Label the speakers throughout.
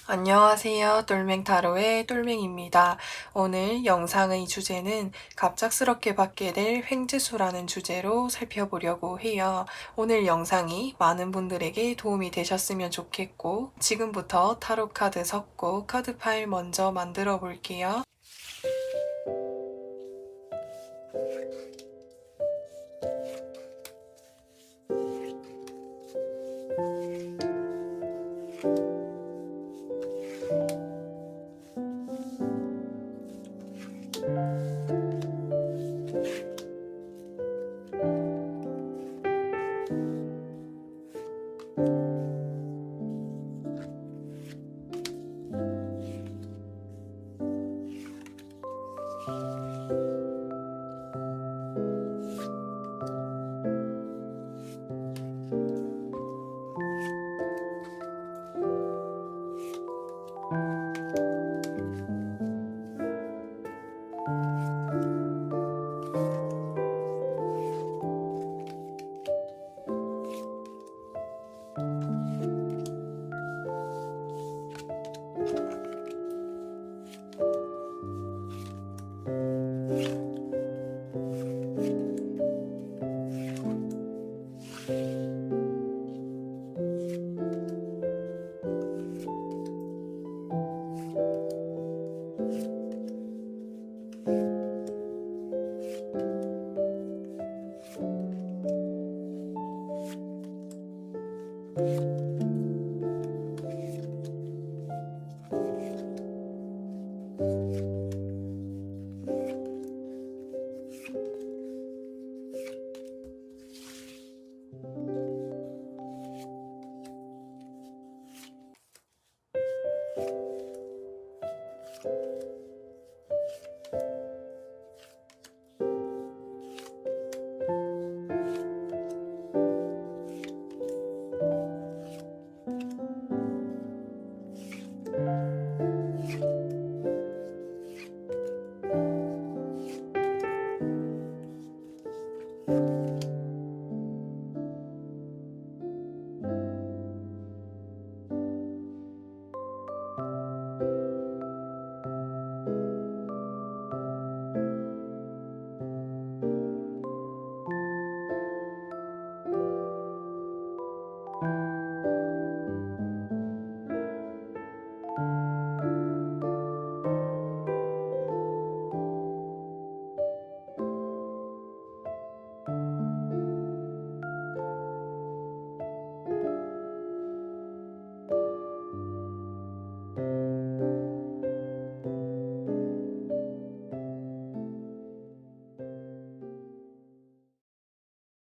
Speaker 1: 안녕하세요. 똘맹타로의 똘맹입니다. 오늘 영상의 주제는 갑작스럽게 받게 될 횡재수라는 주제로 살펴보려고 해요. 오늘 영상이 많은 분들에게 도움이 되셨으면 좋겠고, 지금부터 타로 카드 섞고 카드 파일 먼저 만들어 볼게요.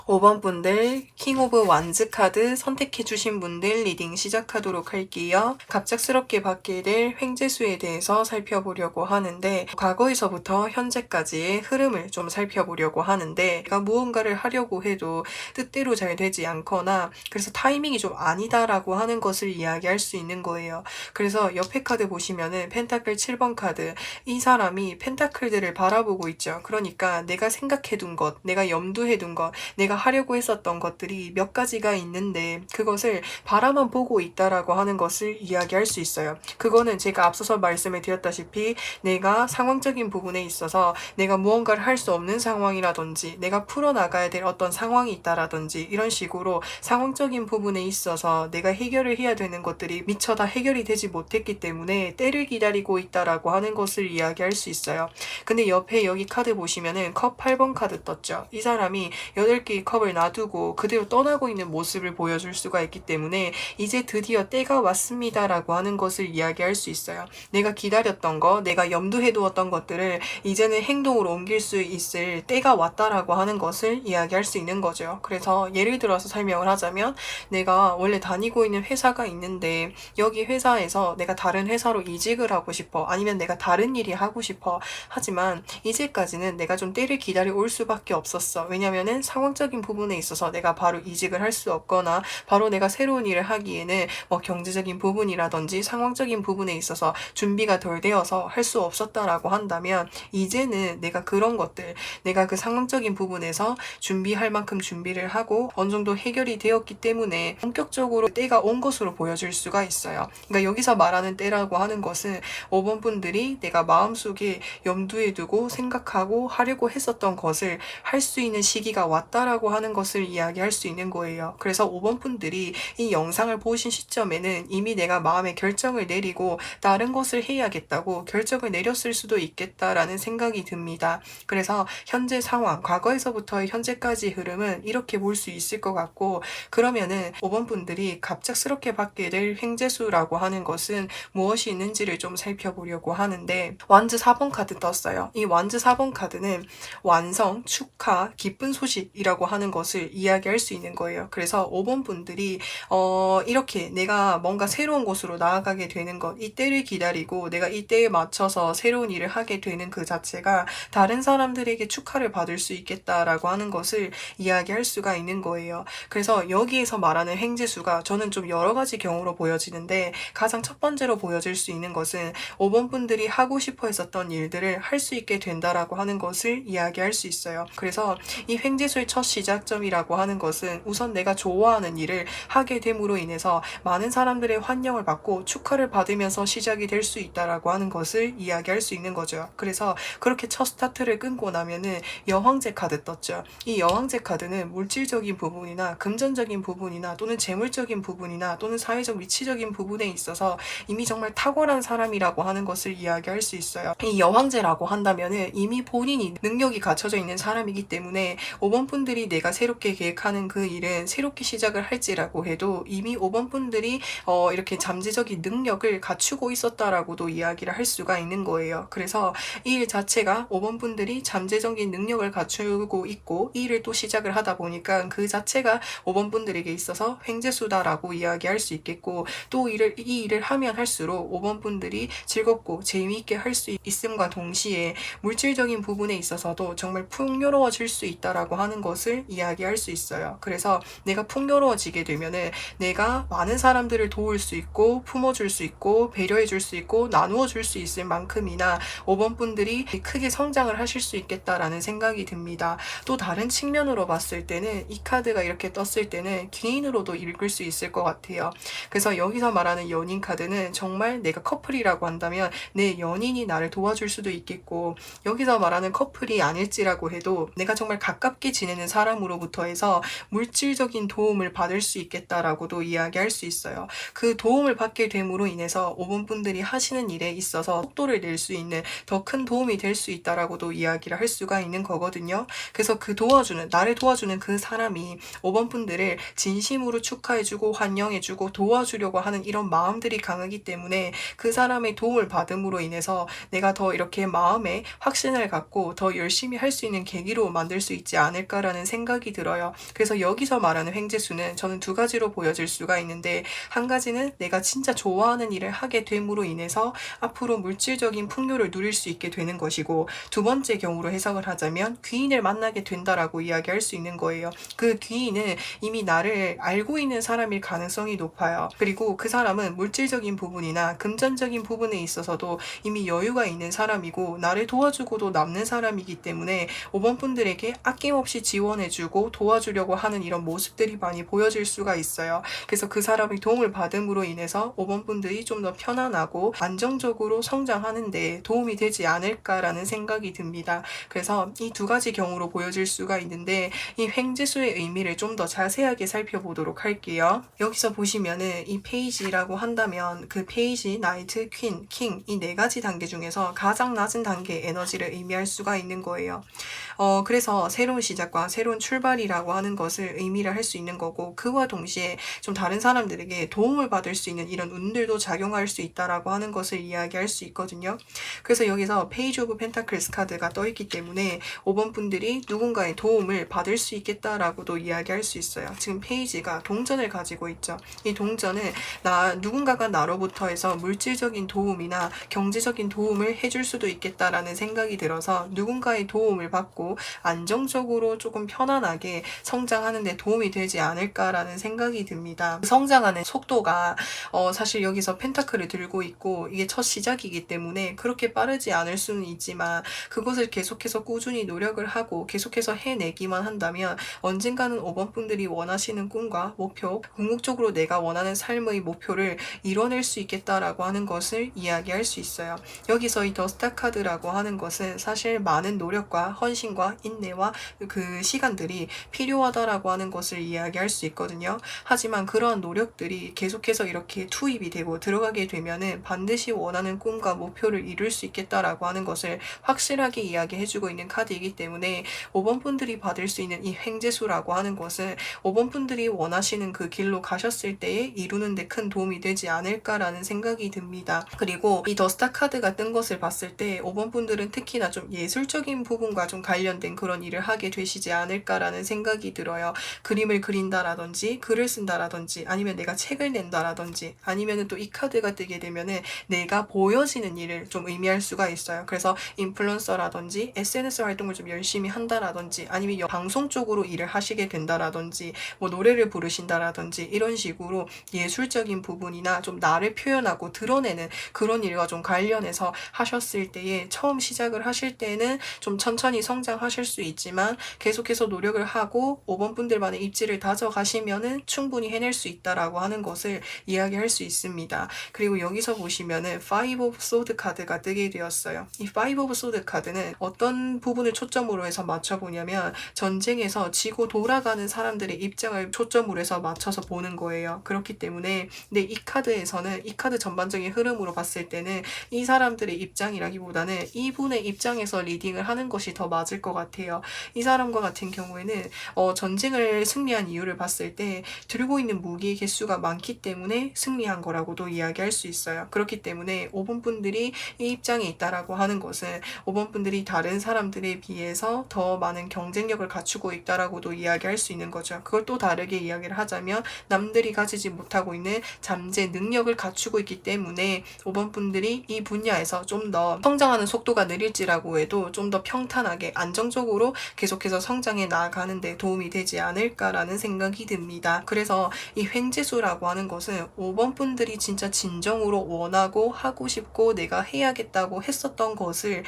Speaker 1: 오 번 분들 킹 오브 완즈 카드 선택해주신 분들 리딩 시작하도록 할게요. 갑작스럽게 받게 될 횡재수에 대해서 살펴보려고 하는데, 과거에서부터 현재까지의 흐름을 좀 살펴보려고 하는데, 내가 무언가를 하려고 해도 뜻대로 잘 되지 않거나 그래서 타이밍이 좀 아니다라고 하는 것을 이야기할 수 있는 거예요. 그래서 옆에 카드 보시면은 펜타클 7번 카드, 이 사람이 펜타클들을 바라보고 있죠. 그러니까 내가 생각해둔 것, 내가 염두해둔 것, 내가 하려고 했었던 것들이 몇 가지가 있는데 그것을 바라만 보고 있다라고 하는 것을 이야기할 수 있어요. 그거는 제가 앞서서 말씀을 드렸다시피 내가 상황적인 부분에 있어서 내가 무언가를 할 수 없는 상황이라든지 내가 풀어나가야 될 어떤 상황이 있다라든지 이런 식으로 상황적인 부분에 있어서 내가 해결을 해야 되는 것들이 미처 다 해결이 되지 못했기 때문에 때를 기다리고 있다라고 하는 것을 이야기할 수 있어요. 근데 옆에 여기 카드 보시면은 컵 8번 카드 떴죠. 이 사람이 8개의 컵을 놔두고 그대로 떠나고 있는 모습을 보여줄 수가 있기 때문에 이제 드디어 때가 왔습니다라고 하는 것을 이야기할 수 있어요. 내가 기다렸던 거, 내가 염두해 두었던 것들을 이제는 행동으로 옮길 수 있을 때가 왔다라고 하는 것을 이야기할 수 있는 거죠. 그래서 예를 들어서 설명을 하자면, 내가 원래 다니고 있는 회사가 있는데 여기 회사에서 내가 다른 회사로 이직을 하고 싶어, 아니면 내가 다른 일이 하고 싶어. 하지만 이제까지는 내가 좀 때를 기다려 올 수밖에 없었어. 왜냐면은 상황적인 경제적인 부분에 있어서 내가 바로 이직을 할 수 없거나 바로 내가 새로운 일을 하기에는 뭐 경제적인 부분이라든지 상황적인 부분에 있어서 준비가 덜 되어서 할 수 없었다라고 한다면, 이제는 내가 그런 것들, 내가 그 상황적인 부분에서 준비할 만큼 준비를 하고 어느 정도 해결이 되었기 때문에 본격적으로 때가 온 것으로 보여질 수가 있어요. 그러니까 여기서 말하는 때라고 하는 것은 5번 분들이 내가 마음속에 염두에 두고 생각하고 하려고 했었던 것을 할 수 있는 시기가 왔다라고 하는 것을 이야기할 수 있는 거예요. 그래서 5번 분들이 이 영상을 보신 시점에는 이미 내가 마음의 결정을 내리고 다른 것을 해야겠다고 결정을 내렸을 수도 있겠다라는 생각이 듭니다. 그래서 현재 상황, 과거에서부터의 현재까지 흐름은 이렇게 볼 수 있을 것 같고, 그러면은 5번 분들이 갑작스럽게 받게 될 횡재수라고 하는 것은 무엇이 있는지를 좀 살펴보려고 하는데, 완즈 4번 카드 떴어요. 이 완즈 4번 카드는 완성, 축하, 기쁜 소식이라고 하는 것을 이야기할 수 있는 거예요. 그래서 5번 분들이 이렇게 내가 뭔가 새로운 곳으로 나아가게 되는 것, 이때를 기다리고 내가 이때에 맞춰서 새로운 일을 하게 되는 그 자체가 다른 사람들에게 축하를 받을 수 있겠다라고 하는 것을 이야기할 수가 있는 거예요. 그래서 여기에서 말하는 횡재수가 저는 좀 여러 가지 경우로 보여지는데, 가장 첫 번째로 보여질 수 있는 것은 5번 분들이 하고 싶어 했었던 일들을 할 수 있게 된다라고 하는 것을 이야기할 수 있어요. 그래서 이 횡재수의 첫 시작점이라고 하는 것은 우선 내가 좋아하는 일을 하게 됨으로 인해서 많은 사람들의 환영을 받고 축하를 받으면서 시작이 될 수 있다라고 하는 것을 이야기할 수 있는 거죠. 그래서 그렇게 첫 스타트를 끊고 나면은 여황제 카드 떴죠. 이 여황제 카드는 물질적인 부분이나 금전적인 부분이나 또는 재물적인 부분이나 또는 사회적 위치적인 부분에 있어서 이미 정말 탁월한 사람이라고 하는 것을 이야기할 수 있어요. 이 여황제라고 한다면은 이미 본인이 능력이 갖춰져 있는 사람이기 때문에 5번 분들이 내가 새롭게 계획하는 그 일은 새롭게 시작을 할지라고 해도 이미 5번 분들이 이렇게 잠재적인 능력을 갖추고 있었다라고도 이야기를 할 수가 있는 거예요. 그래서 이 일 자체가 5번 분들이 잠재적인 능력을 갖추고 있고 이 일을 또 시작을 하다 보니까 그 자체가 5번 분들에게 있어서 횡재수다라고 이야기할 수 있겠고, 또 이 일을 하면 할수록 5번 분들이 즐겁고 재미있게 할 수 있음과 동시에 물질적인 부분에 있어서도 정말 풍요로워질 수 있다라고 하는 것을 이야기할 수 있어요. 그래서 내가 풍요로워지게 되면은 내가 많은 사람들을 도울 수 있고 품어줄 수 있고 배려해 줄 수 있고 나누어 줄 수 있을 만큼이나 5번 분들이 크게 성장을 하실 수 있겠다라는 생각이 듭니다. 또 다른 측면으로 봤을 때는 이 카드가 이렇게 떴을 때는 개인으로도 읽을 수 있을 것 같아요. 그래서 여기서 말하는 연인 카드는 정말 내가 커플이라고 한다면 내 연인이 나를 도와줄 수도 있겠고, 여기서 말하는 커플이 아닐지라고 해도 내가 정말 가깝게 지내는 사람으로부터 해서 물질적인 도움을 받을 수 있겠다라고도 이야기할 수 있어요. 그 도움을 받게 됨으로 인해서 5번 분들이 하시는 일에 있어서 속도를 낼 수 있는 더 큰 도움이 될 수 있다라고도 이야기를 할 수가 있는 거거든요. 그래서 그 나를 도와주는 그 사람이 5번 분들을 진심으로 축하해주고 환영해주고 도와주려고 하는 이런 마음들이 강하기 때문에 그 사람의 도움을 받음으로 인해서 내가 더 이렇게 마음에 확신을 갖고 더 열심히 할 수 있는 계기로 만들 수 있지 않을까라는 생각이 들어요. 그래서 여기서 말하는 횡재수는 저는 두 가지로 보여질 수가 있는데, 한 가지는 내가 진짜 좋아하는 일을 하게 됨으로 인해서 앞으로 물질적인 풍요를 누릴 수 있게 되는 것이고, 두 번째 경우로 해석을 하자면 귀인을 만나게 된다라고 이야기할 수 있는 거예요. 그 귀인은 이미 나를 알고 있는 사람일 가능성이 높아요. 그리고 그 사람은 물질적인 부분이나 금전적인 부분에 있어서도 이미 여유가 있는 사람이고 나를 도와주고도 남는 사람이기 때문에 5번 분들에게 아낌없이 지원해주고 도와주려고 하는 이런 모습들이 많이 보여질 수가 있어요. 그래서 그 사람의 도움을 받음으로 인해서 5번 분들이 좀 더 편안하고 안정적으로 성장하는데 도움이 되지 않을까라는 생각이 듭니다. 그래서 이 두 가지 경우로 보여질 수가 있는데, 이 횡재수의 의미를 좀 더 자세하게 살펴보도록 할게요. 여기서 보시면은 이 페이지라고 한다면 그 페이지, 나이트, 퀸, 킹 이 네 가지 단계 중에서 가장 낮은 단계의 에너지를 의미할 수가 있는 거예요. 그래서 새로운 시작과 새로운 출발이라고 하는 것을 의미를 할 수 있는 거고, 그와 동시에 좀 다른 사람들에게 도움을 받을 수 있는 이런 운들도 작용할 수 있다라고 하는 것을 이야기할 수 있거든요. 그래서 여기서 페이지 오브 펜타클스 카드가 떠있기 때문에 5번 분들이 누군가의 도움을 받을 수 있겠다라고도 이야기할 수 있어요. 지금 페이지가 동전을 가지고 있죠. 이 동전은 누군가가 나로부터 해서 물질적인 도움이나 경제적인 도움을 해줄 수도 있겠다라는 생각이 들어서 누군가의 도움을 받고 안정적으로 조금 편한 편안하게 성장하는 데 도움이 되지 않을까라는 생각이 듭니다. 성장하는 속도가 사실 여기서 펜타클을 들고 있고 이게 첫 시작이기 때문에 그렇게 빠르지 않을 수는 있지만 그것을 계속해서 꾸준히 노력을 하고 계속해서 해내기만 한다면 언젠가는 5번 분들이 원하시는 꿈과 목표, 궁극적으로 내가 원하는 삶의 목표를 이뤄낼 수 있겠다라고 하는 것을 이야기할 수 있어요. 여기서 이 더 스타 카드라고 하는 것은 사실 많은 노력과 헌신과 인내와 그 시간들이 필요하다라고 하는 것을 이야기할 수 있거든요. 하지만 그러한 노력들이 계속해서 이렇게 투입이 되고 들어가게 되면은 반드시 원하는 꿈과 목표를 이룰 수 있겠다라고 하는 것을 확실하게 이야기해주고 있는 카드이기 때문에 5번 분들이 받을 수 있는 이 횡재수라고 하는 것은 5번 분들이 원하시는 그 길로 가셨을 때에 이루는 데 큰 도움이 되지 않을까라는 생각이 듭니다. 그리고 이 더 스타 카드가 뜬 것을 봤을 때 5번 분들은 특히나 좀 예술적인 부분과 좀 관련된 그런 일을 하게 되시지 않을까라는 생각이 들어요. 그림을 그린다라든지 글을 쓴다라든지 아니면 내가 책을 낸다라든지 아니면은 또 이 카드가 뜨게 되면은 내가 보여지는 일을 좀 의미할 수가 있어요. 그래서 인플루언서라든지 SNS 활동을 좀 열심히 한다라든지 아니면 방송 쪽으로 일을 하시게 된다라든지 뭐 노래를 부르신다라든지 이런 식으로 예술적인 부분이나 좀 나를 표현하고 드러내는 그런 일과 좀 관련해서 하셨을 때에 처음 시작을 하실 때는 좀 천천히 성장하실 수 있지만 계속해서 노력을 하고 5번 분들만의 입지를 다져가시면은 충분히 해낼 수 있다라고 하는 것을 이야기할 수 있습니다. 그리고 여기서 보시면은 Five of Swords 카드가 뜨게 되었어요. 이 Five of Swords 카드는 어떤 부분을 초점으로 해서 맞춰보냐면 전쟁에서 지고 돌아가는 사람들의 입장을 초점으로 해서 맞춰서 보는 거예요. 그렇기 때문에 근데 이 카드에서는 이 카드 전반적인 흐름으로 봤을 때는 이 사람들의 입장이라기보다는 이분의 입장에서 리딩을 하는 것이 더 맞을 것 같아요. 이 사람과 같은 경우에는 전쟁을 승리한 이유를 봤을 때 들고 있는 무기의 개수가 많기 때문에 승리한 거라고도 이야기할 수 있어요. 그렇기 때문에 5번 분들이 이 입장에 있다라고 하는 것은 5번 분들이 다른 사람들에 비해서 더 많은 경쟁력을 갖추고 있다라고도 이야기할 수 있는 거죠. 그걸 또 다르게 이야기를 하자면 남들이 가지지 못하고 있는 잠재 능력을 갖추고 있기 때문에 5번 분들이 이 분야에서 좀 더 성장하는 속도가 느릴지라고 해도 좀 더 평탄하게 안정적으로 계속해서 성장해 나아가는 데 도움이 되지 않을까라는 생각이 듭니다. 그래서 이 횡재수라고 하는 것은 5번 분들이 진짜 진정으로 원하고 하고 싶고 내가 해야겠다고 했었던 것을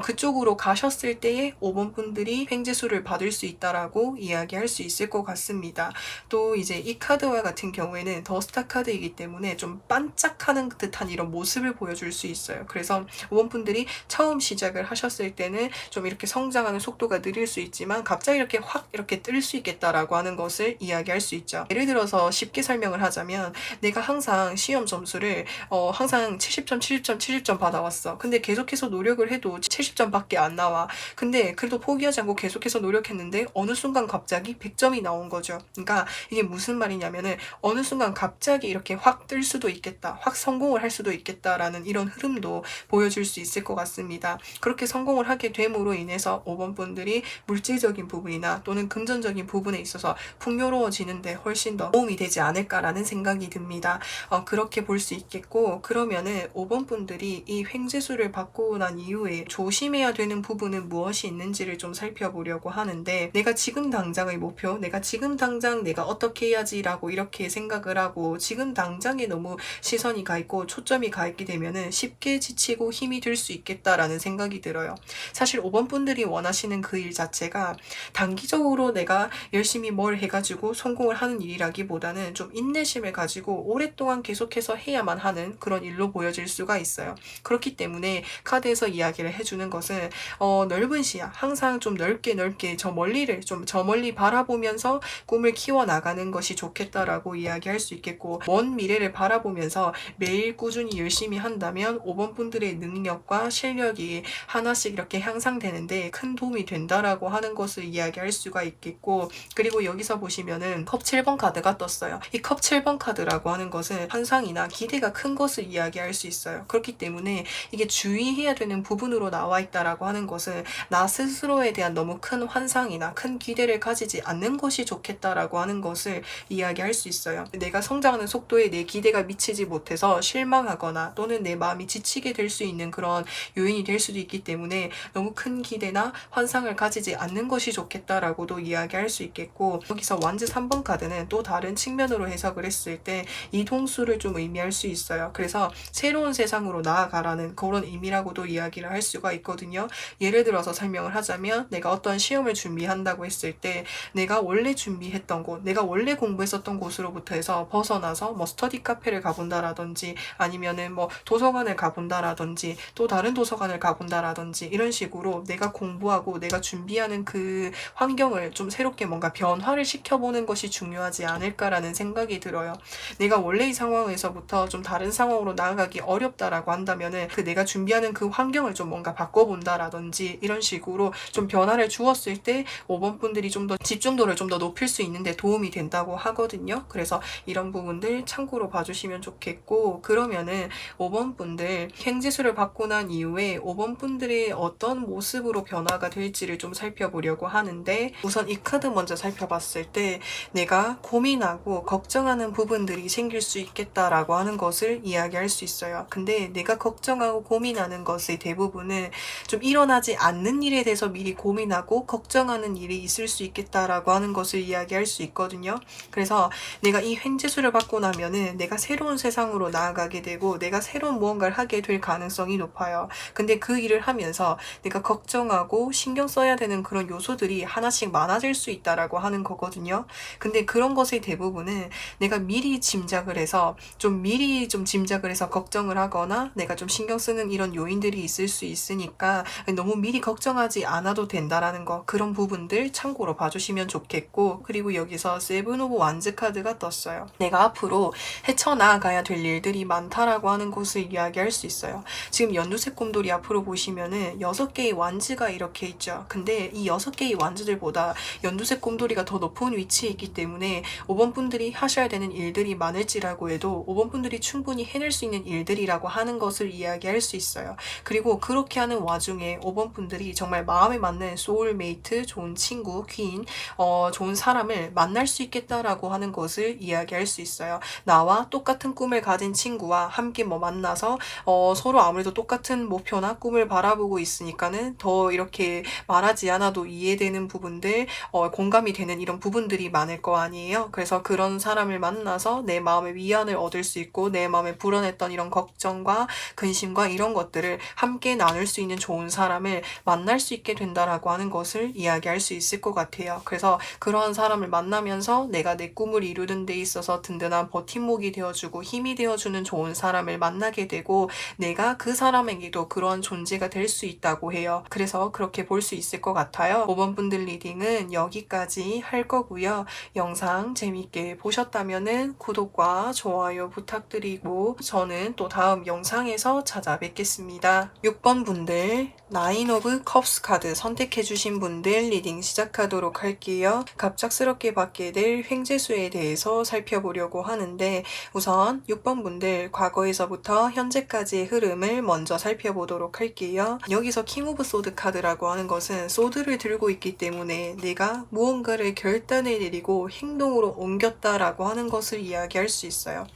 Speaker 1: 그쪽으로 가셨을 때에 5번 분들이 횡재수를 받을 수 있다라고 이야기할 수 있을 것 같습니다. 또 이제 이 카드와 같은 경우에는 더 스타 카드이기 때문에 좀 반짝하는 듯한 이런 모습을 보여줄 수 있어요. 그래서 5번 분들이 처음 시작을 하셨을 때는 좀 이렇게 성장하는 속도가 느릴 수 있지만 갑자기 이렇게 확 이렇게 뜰 수 있겠다라고 하는 것을 이야기할 수 있죠. 예를 들어서 쉽게 설명을 하자면 내가 항상 시험 점수를 항상 70점, 70점, 70점 받아왔어. 근데 계속해서 노력을 해도 70점밖에 안 나와. 근데 그래도 포기하지 않고 계속해서 노력했는데 어느 순간 갑자기 100점이 나온 거죠. 그러니까 이게 무슨 말이냐면은 어느 순간 갑자기 이렇게 확 뜰 수도 있겠다. 확 성공을 할 수도 있겠다라는 이런 흐름도 보여줄 수 있을 것 같습니다. 그렇게 성공을 하게 됨으로 인해서 5번 분들이 물질적인 부분이나 또는 금전적인 부분에 있어서 풍요로워지는데 훨씬 더 도움이 되지 않을까라는 생각이 듭니다. 그렇게 볼 수 있겠고 그러면은 5번 분들이 이 횡재수를 받고 난 이후에 조심해야 되는 부분은 무엇이 있는지를 좀 살펴보려고 하는데 내가 지금 당장의 목표, 내가 지금 당장 내가 어떻게 해야지라고 이렇게 생각을 하고 지금 당장에 너무 시선이 가 있고 초점이 가 있게 되면은 쉽게 지치고 힘이 들 수 있겠다라는 생각이 들어요. 사실 5번 분들이 원하시는 그 일 자체가 단기적으로 내가 열심히 뭘 해가지고 성공을 하는 일이라기보다는 좀 인내심을 가지고 오랫동안 계속해서 해야만 하는 그런 일로 보여질 수가 있어요. 그렇기 때문에 카드에서 이야기를 해주는 것은 넓은 시야, 항상 좀 넓게 저 멀리 바라보면서 꿈을 키워나가는 것이 좋겠다라고 이야기할 수 있겠고 먼 미래를 바라보면서 매일 꾸준히 열심히 한다면 5번 분들의 능력과 실력이 하나씩 이렇게 향상되는데 큰 도움이 된다라고 하는 것을 이야기할 수가 있겠고 그리고 여기서 보시면은 컵 7번 카드가 떴어요. 이 컵 7번 카드라고 하는 것은 환상이나 기대가 큰 것을 이야기할 수 있어요. 그렇기 때문에 이게 주의해야 되는 부분으로 나와 있다라고 하는 것은 나 스스로에 대한 너무 큰 환상이나 큰 기대를 가지지 않는 것이 좋겠다라고 하는 것을 이야기할 수 있어요. 내가 성장하는 속도에 내 기대가 미치지 못해서 실망하거나 또는 내 마음이 지치게 될 수 있는 그런 요인이 될 수도 있기 때문에 너무 큰 기대나 환상을 가지지 않는 것이 좋겠다. 좋겠다라고도 이야기할 수 있겠고, 여기서 완즈 3번 카드는 또 다른 측면으로 해석을 했을 때 이동수를 좀 의미할 수 있어요. 그래서 새로운 세상으로 나아가라는 그런 의미라고도 이야기를 할 수가 있거든요. 예를 들어서 설명을 하자면, 내가 어떤 시험을 준비한다고 했을 때 내가 원래 준비했던 곳, 내가 원래 공부했었던 곳으로부터 해서 벗어나서 뭐 스터디 카페를 가본다라든지, 아니면은 뭐 도서관을 가본다라든지, 또 다른 도서관을 가본다라든지, 이런 식으로 내가 공부하고 내가 준비하는 그 환경을 좀 새롭게 뭔가 변화를 시켜보는 것이 중요하지 않을까라는 생각이 들어요. 내가 원래 이 상황에서부터 좀 다른 상황으로 나아가기 어렵다라고 한다면은 그 내가 준비하는 그 환경을 좀 뭔가 바꿔본다라든지, 이런 식으로 좀 변화를 주었을 때 5번 분들이 좀 더 집중도를 좀 더 높일 수 있는데 도움이 된다고 하거든요. 그래서 이런 부분들 참고로 봐주시면 좋겠고, 그러면은 5번 분들 행지수를 받고 난 이후에 5번 분들이 어떤 모습으로 변화가 될지를 좀 살펴보려고 하는데, 우선 이 카드 먼저 살펴봤을 때 내가 고민하고 걱정하는 부분들이 생길 수 있겠다라고 하는 것을 이야기할 수 있어요. 근데 내가 걱정하고 고민하는 것의 대부분은 좀 일어나지 않는 일에 대해서 미리 고민하고 걱정하는 일이 있을 수 있겠다라고 하는 것을 이야기할 수 있거든요. 그래서 내가 이 횡재수를 받고 나면은 내가 새로운 세상으로 나아가게 되고 내가 새로운 무언가를 하게 될 가능성이 높아요. 근데 그 일을 하면서 내가 걱정하고 신경 써야 되는 그런 요소들이 하나씩 많아질 수 있다라고 하는 거거든요. 근데 그런 것의 대부분은 내가 미리 짐작을 해서 미리 짐작을 해서 걱정을 하거나 내가 좀 신경 쓰는 이런 요인들이 있을 수 있으니까 너무 미리 걱정하지 않아도 된다라는 거, 그런 부분들 참고로 봐주시면 좋겠고, 그리고 여기서 세븐 오브 완즈 카드가 떴어요. 내가 앞으로 헤쳐나가야 될 일들이 많다라고 하는 것을 이야기할 수 있어요. 지금 연두색 곰돌이 앞으로 보시면은 6개의 완즈가 이렇게 있죠. 근데 이 6개의 완즈들보다 연두색 곰돌이가 더 높은 위치에 있기 때문에 5번 분들이 하셔야 되는 일들이 많을지라고 해도 5번 분들이 충분히 해낼 수 있는 일들이라고 하는 것을 이야기할 수 있어요. 그리고 그렇게 하는 와중에 5번 분들이 정말 마음에 맞는 소울메이트, 좋은 친구, 귀인, 좋은 사람을 만날 수 있겠다라고 하는 것을 이야기할 수 있어요. 나와 똑같은 꿈을 가진 친구와 함께 만나서 서로 아무래도 똑같은 목표나 꿈을 바라보고 있으니까는 더 이렇게 말하지 않아도 이해되는 부분들, 공감이 되는 이런 부분들이 많을 거 아니에요. 그래서 그런 사람을 만나서 내 마음의 위안을 얻을 수 있고 내 마음에 불어냈던 이런 걱정과 근심과 이런 것들을 함께 나눌 수 있는 좋은 사람을 만날 수 있게 된다라고 하는 것을 이야기할 수 있을 것 같아요. 그래서 그러한 사람을 만나면서 내가 내 꿈을 이루는 데 있어서 든든한 버팀목이 되어주고 힘이 되어주는 좋은 사람을 만나게 되고 내가 그 사람에게도 그러한 존재가 될 수 있다고 해요. 그래서 그렇게 볼 수 있을 것 같아요. 5번 분들 리딩은 여기까지 할 거고요. 영상 재밌게 보셨다면 구독과 좋아요 부탁드리고 저는 또 다음 영상에서 찾아뵙겠습니다. 6번 분들 나인 오브 컵스 카드 선택해주신 분들 리딩 시작하도록 할게요. 갑작스럽게 받게 될 횡재수에 대해서 살펴보려고 하는데, 우선 6번 분들 과거에서부터 현재까지의 흐름을 먼저 살펴보도록 할게요. 여기서 킹 오브 소드 카드라고 하는 것은 소드를 들고 있기 때문에 내가 무언가를 결단을 내리고 행동으로 옮겼다라고 하는 것을 이야기할 수 있어요.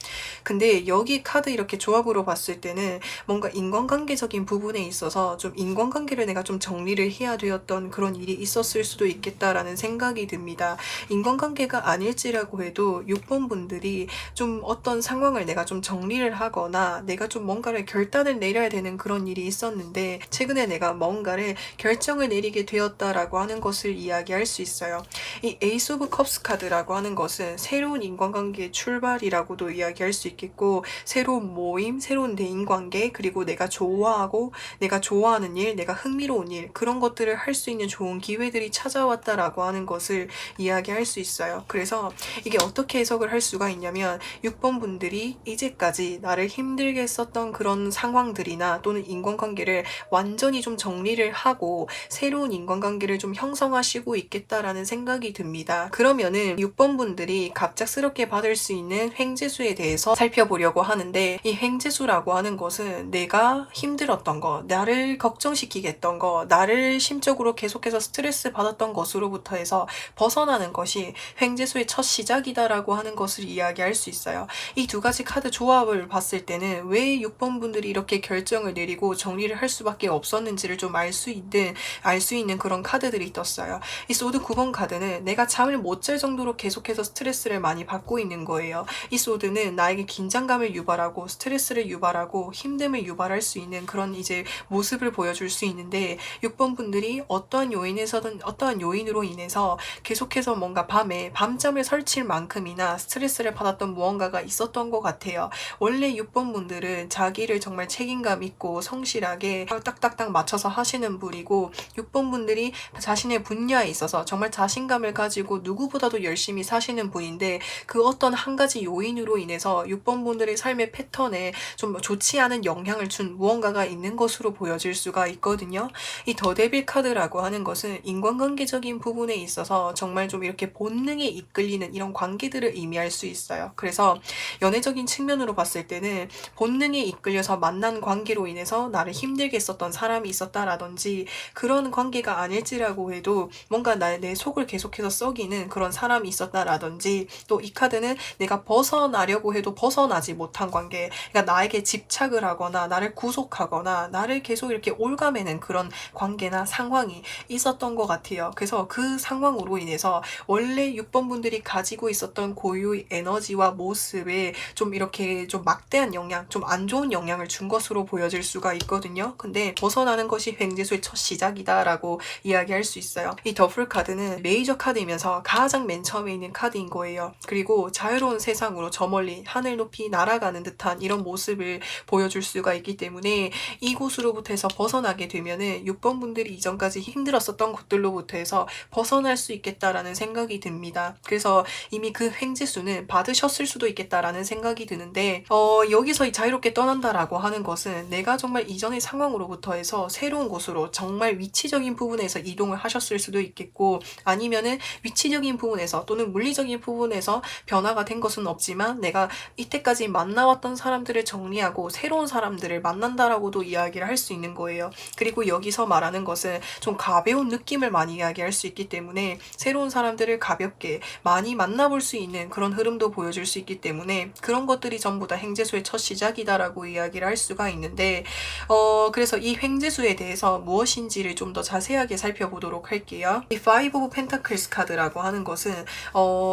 Speaker 1: 근데 여기 카드 이렇게 조합으로 봤을 때는 뭔가 인간관계적인 부분에 있어서 좀 인간관계를 내가 좀 정리를 해야 되었던 그런 일이 있었을 수도 있겠다라는 생각이 듭니다. 인간관계가 아닐지라고 해도 6번 분들이 좀 어떤 상황을 내가 좀 정리를 하거나 내가 좀 뭔가를 결단을 내려야 되는 그런 일이 있었는데 최근에 내가 뭔가를 결정을 내리게 되었다라고 하는 것을 이야기할 수 있어요. 이 에이스 오브 컵스 카드라고 하는 것은 새로운 인간관계의 출발이라고도 이야기할 수 있겠고, 새로운 모임, 새로운 대인관계, 그리고 내가 좋아하고 내가 좋아하는 일, 내가 흥미로운 일, 그런 것들을 할 수 있는 좋은 기회들이 찾아왔다라고 하는 것을 이야기할 수 있어요. 그래서 이게 어떻게 해석을 할 수가 있냐면 6번 분들이 이제까지 나를 힘들게 했었던 그런 상황들이나 또는 인간관계를 완전히 좀 정리를 하고 새로운 인간관계를 좀 형성하시고 있겠다라는 생각이 듭니다. 그러면은 6번 분들이 갑작스럽게 받을 수 있는 횡재수에 대해서 살펴보려고 하는데, 이 횡재수라고 하는 것은 내가 힘들었던 거, 나를 걱정시키게 했던 거, 나를 심적으로 계속해서 스트레스 받았던 것으로부터 해서 벗어나는 것이 횡재수의 첫 시작이다라고 하는 것을 이야기할 수 있어요. 이 두 가지 카드 조합을 봤을 때는 왜 6번 분들이 이렇게 결정을 내리고 정리를 할 수밖에 없었는지를 좀 알 수 있는 그런 카드들이 떴어요. 이 소드 9번 카드는 내가 잠을 못 잘 정도로 계속해서 스트레스를 많이 받고 있는 거예요. 이 소드는 나에게 긴장감을 유발하고 스트레스를 유발하고 힘듦을 유발할 수 있는 그런 이제 모습을 보여줄 수 있는데 6번 분들이 어떠한 요인에서든 어떠한 요인으로 인해서 계속해서 뭔가 밤에 밤잠을 설칠 만큼이나 스트레스를 받았던 무언가가 있었던 것 같아요. 원래 6번 분들은 자기를 정말 책임감 있고 성실하게 딱딱딱 맞춰서 하시는 분이고 6번 분들이 자신의 분야에 있어서 정말 자신감을 가지고 누구보다도 열심히 사시는 분인데 그 어떤 한 가지 요인으로 인해서 6번 분들의 삶의 패턴에 좀 좋지 않은 영향을 준 무언가가 있는 것으로 보여질 수가 있거든요. 이 더 데빌 카드라고 하는 것은 인간관계적인 부분에 있어서 정말 좀 이렇게 본능에 이끌리는 이런 관계들을 의미할 수 있어요. 그래서 연애적인 측면으로 봤을 때는 본능에 이끌려서 만난 관계로 인해서 나를 힘들게 했었던 사람이 있었다라든지 그런 관계가 아닐지라고 해도 뭔가 내 속을 계속해서 썩이는 그런 사람이 있었다라든지 또 이 카드는 내가 벗어나려고 해도 벗어나지 못한 관계, 그러니까 나에게 집착을 하거나 나를 구속하거나 나를 계속 이렇게 올가매는 그런 관계나 상황이 있었던 것 같아요. 그래서 그 상황으로 인해서 원래 6번 분들이 가지고 있었던 고유의 에너지와 모습에 좀 이렇게 좀 막대한 영향, 좀 안 좋은 영향을 준 것으로 보여질 수가 있거든요. 근데 벗어나는 것이 횡재수의 첫 시작이다라고 이야기할 수 있어요. 이 더풀 카드는 메이저 카드이면서 가장 맨 처음에 있는 카드인 거예요. 그리고 자유로운 세상으로 저 멀리 하늘 높이 날아가는 듯한 이런 모습을 보여줄 수가 있기 때문에 이곳으로부터 해서 벗어나게 되면은 6번 분들이 이전까지 힘들었었던 것들로부터 해서 벗어날 수 있겠다라는 생각이 듭니다. 그래서 이미 그 횡재수는 받으셨을 수도 있겠다라는 생각이 드는데 여기서 이 자유롭게 떠난다라고 하는 것은 내가 정말 이전의 상황으로부터 해서 새로운 곳으로 정말 위치적인 부분에서 이동을 하셨을 수도 있겠고 아니면은 위치적인 부분에서 또는 물리적인 부분에서 변화가 된 것은 없지만 내가 이때까지 만나왔던 사람들을 정리하고 새로운 사람들을 만난다라고도 이야기를 할 수 있는 거예요. 그리고 여기서 말하는 것은 좀 가벼운 느낌을 많이 이야기할 수 있기 때문에 새로운 사람들을 가볍게 많이 만나볼 수 있는 그런 흐름도 보여줄 수 있기 때문에 그런 것들이 전부 다 횡재수의 첫 시작이다라고 이야기를 할 수가 있는데 그래서 이 횡재수에 대해서 무엇인지를 좀 더 자세하게 살펴보도록 할게요. 이 Five of Pentacles 카드라고 하는 것은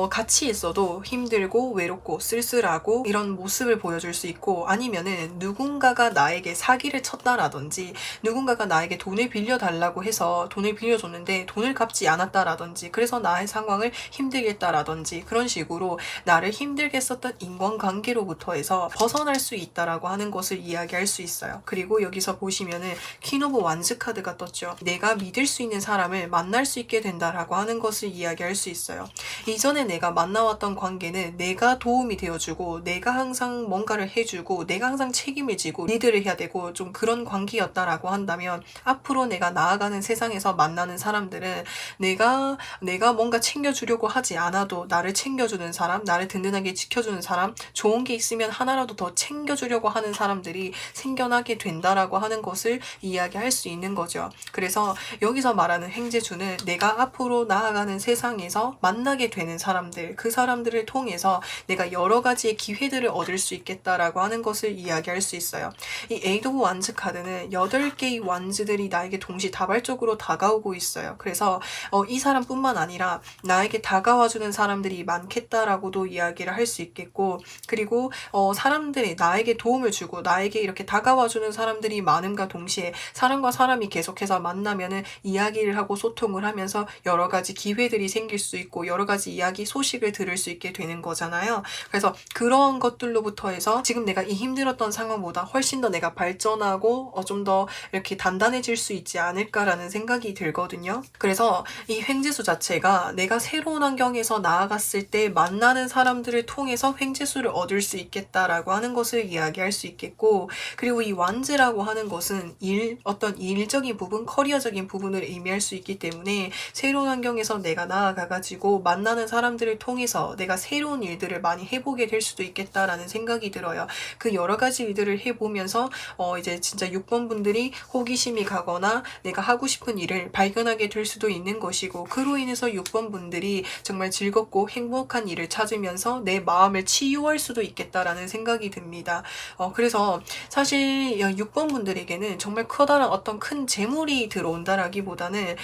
Speaker 1: 같이 있어도 힘들고 외롭고 쓸쓸하고 이런 모습을 보여줄 수 있고 아니면은 누군가가 나에게 사기를 쳤다라든지 누군가가 나에게 돈을 빌려달라고 해서 돈을 빌려줬는데 돈을 갚지 않았다라든지 그래서 나의 상황을 힘들게 했다라든지 그런 식으로 나를 힘들게 했었던 인간관계로부터 해서 벗어날 수 있다라고 하는 것을 이야기할 수 있어요. 그리고 여기서 보시면은 퀸 오브 완즈 카드가 떴죠. 내가 믿을 수 있는 사람을 만날 수 있게 된다라고 하는 것을 이야기할 수 있어요. 이전에 내가 만나왔던 관계는 내가 도움이 되어주고 내가 항상 뭔가를 해주고 내가 항상 책임을 지고 리드를 해야 되고 좀 그런 관계였다라고 한다면 앞으로 내가 나아가는 세상에서 만나는 사람들은 내가 뭔가 챙겨주려고 하지 않아도 나를 챙겨주는 사람, 나를 든든하게 지켜주는 사람, 좋은 게 있으면 하나라도 더 챙겨주려고 하는 사람들이 생겨나게 된다라고 하는 것을 이야기할 수 있는 거죠. 그래서 여기서 말하는 횡재주는 내가 앞으로 나아가는 세상에서 만나게 되는 사람들, 그 사람들을 통해서 내가 여러 가지의 기회들을 얻을 수 있겠다라고 하는 것을 이야기할 수 있어요. 이 에이드 오브 완즈 카드는 8개의 완즈들이 나에게 동시다발적으로 다가오고 있어요. 그래서 이 사람뿐만 아니라 나에게 다가와주는 사람들이 많겠다라고도 이야기를 할 수 있겠고 그리고 사람들이 나에게 도움을 주고 나에게 이렇게 다가와주는 사람들이 많음과 동시에 사람과 사람이 계속해서 만나면은 이야기를 하고 소통을 하면서 여러 가지 기회들이 생길 수 있고 여러 가지 이야기 소식을 들을 수 있게 되는 거잖아요. 그래서 그런 것들로부터 해서 지금 내가 이 힘들었던 상황보다 훨씬 더 내가 발전하고 좀 더 이렇게 단단해질 수 있지 않을까라는 생각이 들거든요. 그래서 이 횡재수 자체가 내가 새로운 환경에서 나아갔을 때 만나는 사람들을 통해서 횡재수를 얻을 수 있겠다라고 하는 것을 이야기할 수 있겠고 그리고 이 완즈라고 하는 것은 어떤 일적인 부분, 커리어적인 부분을 의미할 수 있기 때문에 새로운 환경에서 내가 나아가가지고 만나는 사람들을 통해서 내가 새로운 일들을 많이 해보게 될 수도 있겠다라는 생각이 들어요. 그 여러 가지 일들을 해보면서 이제 진짜 6번 분들이 호기심이 가거나 내가 하고 싶은 일을 발견하게 될 수도 있는 것이고 그로 인해서 6번 분들이 정말 즐겁고 행복한 일을 찾으면서 내 마음을 치유할 수도 있겠다라는 생각이 듭니다. 그래서 사실 6번 분들에게는 정말 커다란 어떤 큰 재물이 들어온다라기보다는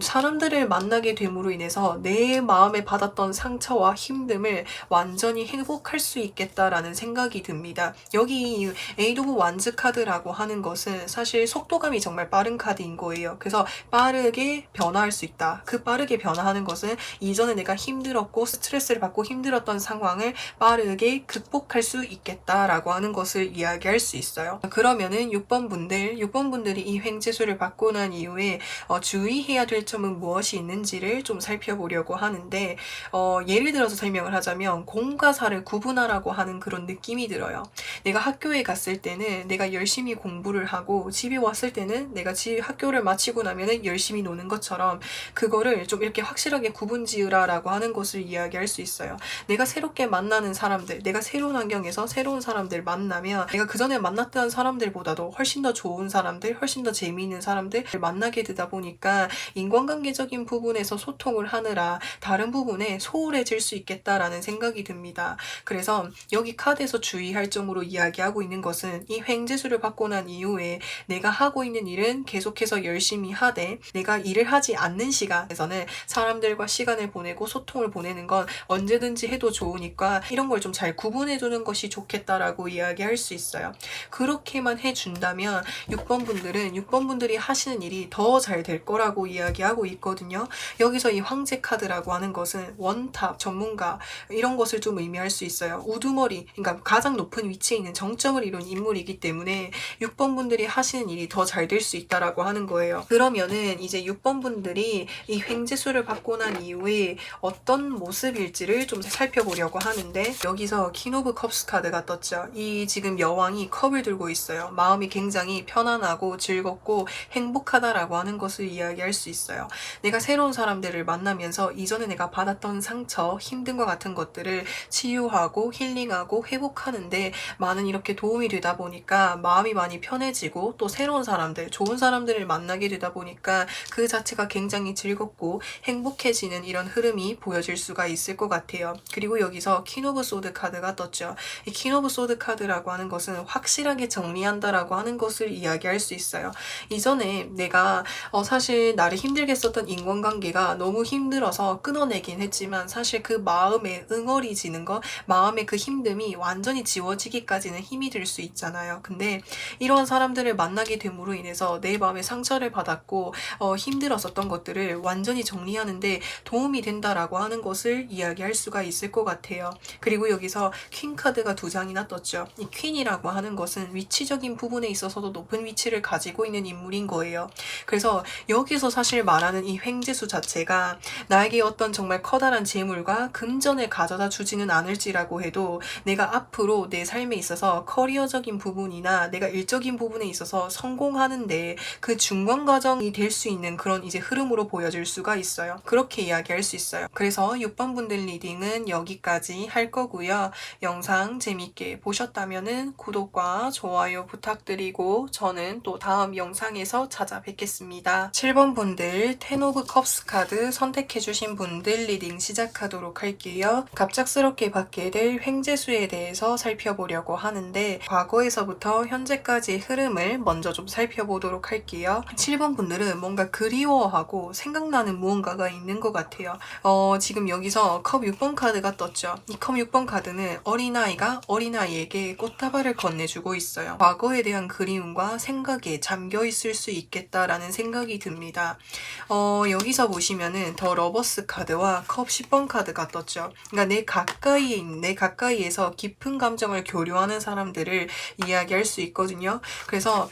Speaker 1: 사람들을 만나게 됨으로 인해서 내 마음에 받았던 상처와 힘듦을 완전히 회복할 수 있겠다라는 생각이 듭니다. 여기 에이드 오브 완즈 카드라고 하는 것은 사실 속도감이 정말 빠른 카드인 거예요. 그래서 빠르게 변화할 수 있다. 그 빠르게 변화하는 것은 이전에 내가 힘들었고 스트레스를 받고 힘들었던 상황을 빠르게 극복할 수 있겠다라고 하는 것을 이야기할 수 있어요. 그러면은 6번 분들이 이 횡재수를 받고 난 이후에 주의해야 될 점은 무엇이 있는지를 좀 살펴보려고 하는데, 예를 들어서 설명을 하자면 공과 사를 구분하라고 하는 그런 느낌이 들어요. 내가 학교에 갔을 때는 내가 열심히 공부를 하고 집에 왔을 때는 내가 학교를 마치고 나면은 열심히 노는 것처럼 그거를 좀 이렇게 확실하게 구분 지으라라고 하는 것을 이야기할 수 있어요. 내가 새롭게 만나는 사람들, 내가 새로운 환경에서 새로운 사람들 만나면 내가 그전에 만났던 사람들보다도 훨씬 더 좋은 사람들, 훨씬 더 재미있는 사람들 만나게 되다 보니까 인간관계적인 부분에서 소통을 하느라 다른 부분에 소홀해질 수 있겠다라는 생각이 듭니다. 그래서 여기 카드에서 주의할 점으로 이야기하고 있는 것은 이 횡재수를 받고 난 이후에 내가 하고 있는 일은 계속해서 열심히 하되 내가 일을 하지 않는 시간에서는 사람들과 시간을 보내고 소통을 보내는 건 언제든지 해도 좋으니까 이런 걸 좀 잘 구분해 두는 것이 좋겠다라고 이야기할 수 있어요. 그렇게만 해준다면 6번 분들이 하시는 일이 더 잘 될 거라고 이야기하고 있거든요. 여기서 이 황제 카드라고 하는 것은 원탑, 전문가 이런 것을 좀 의미할 수 있어요. 우두머리, 그러니까 가장 높은 위치에 있는 정점을 이룬 인물이기 때문에 6번 분들이 하시는 일이 더 잘 될 수 있다라고 하는 거예요. 그러면은 이제 6번 분들이 이 횡재수를 받고 난 이후에 어떤 모습일지를 좀 살펴보려고 하는데, 여기서 킹 오브 컵스 카드가 떴죠. 이 지금 여왕이 컵을 들고 있어요. 마음이 굉장히 편안하고 즐겁고 행복하다라고 하는 것을 이야기할 수 있어요. 내가 새로운 사람들을 만나면서 이전에 내가 받았던 상처, 힘듦과 같은 것들을 치유하고 힐링하고 회복하는데 많은 이렇게 도움이 되다 보니까 마음이 많이 편해지고, 또 새로운 사람들, 좋은 사람들을 만나게 되다 보니까 그 자체가 굉장히 즐겁고 행복해지는 이런 흐름이 보여질 수가 있을 것 같아요. 그리고 여기서 퀸 오브 소드 카드가 떴죠. 이 퀸 오브 소드 카드라고 하는 것은 확실하게 정리한다라고 하는 것을 이야기할 수 있어요. 이전에 내가 사실 나를 힘들게 썼던 인간관계가 너무 힘들어서 끊어내긴 했지만 사실 그 마음에 응어리지는 거, 마음의 그 힘듦이 완전히 지워지기까지는 힘이 들 수 있잖아요. 근데 이런 사람들을 만나게 됨으로 인해서 내 마음에 상처를 받았고 힘들었었던 것들을 완전히 정리하는데 도움이 된다라고 하는 것을 이야기할 수가 있을 것 같아요. 그리고 여기서 퀸 카드가 2장이나 떴죠. 이 퀸이라고 하는 것은 위치적인 부분에 있어서도 높은 위치를 가지고 있는 인물인 거예요. 그래서 여기서 사실 말하는 이 횡재수 자체가 나에게 어떤 정말 커다란 재물과 금전을 가져다 주지는 않을지라고 해도 내가 앞으로 내 삶에 있어서 커리어적인 부분이나 내가 일적인 부분에 있어서 성공하는데 그 중간 과정이 될 수 있는 그런 이제 흐름으로 보여질 수가 있어요. 그렇게 이야기할 수 있어요. 그래서 6번 분들 리딩은 여기까지 할 거고요. 영상 재밌게 보셨다면은 구독과 좋아요 부탁드리고 저는 또 다음 영상에서 찾아뵙겠습니다. 7번 분들 텐 오브 컵스 카드 선택해주신 분들 리딩 시작하도록 할게요. 갑작스럽게 받게 될 횡재수에 대해서 살펴보려고 하는데, 과거에서부터 현재까지의 흐름을 먼저 좀 살펴보도록 할게요. 7번 분들은 뭔가 그리워하고 생각나는 무언가가 있는 것 같아요. 지금 여기서 컵 6번 카드가 떴죠. 이 컵 6번 카드는 어린아이가 어린아이에게 꽃다발을 건네주고 있어요. 과거에 대한 그리움과 생각에 잠겨 있을 수 있겠다라는 생각이 듭니다. 여기서 보시면은 더 러버스 카드와 컵 10번 카드가 떴죠. 그러니까 내 가까이에서 깊은 감정을 교류하는 사람들을 이야기할 수 있거든요. 그래서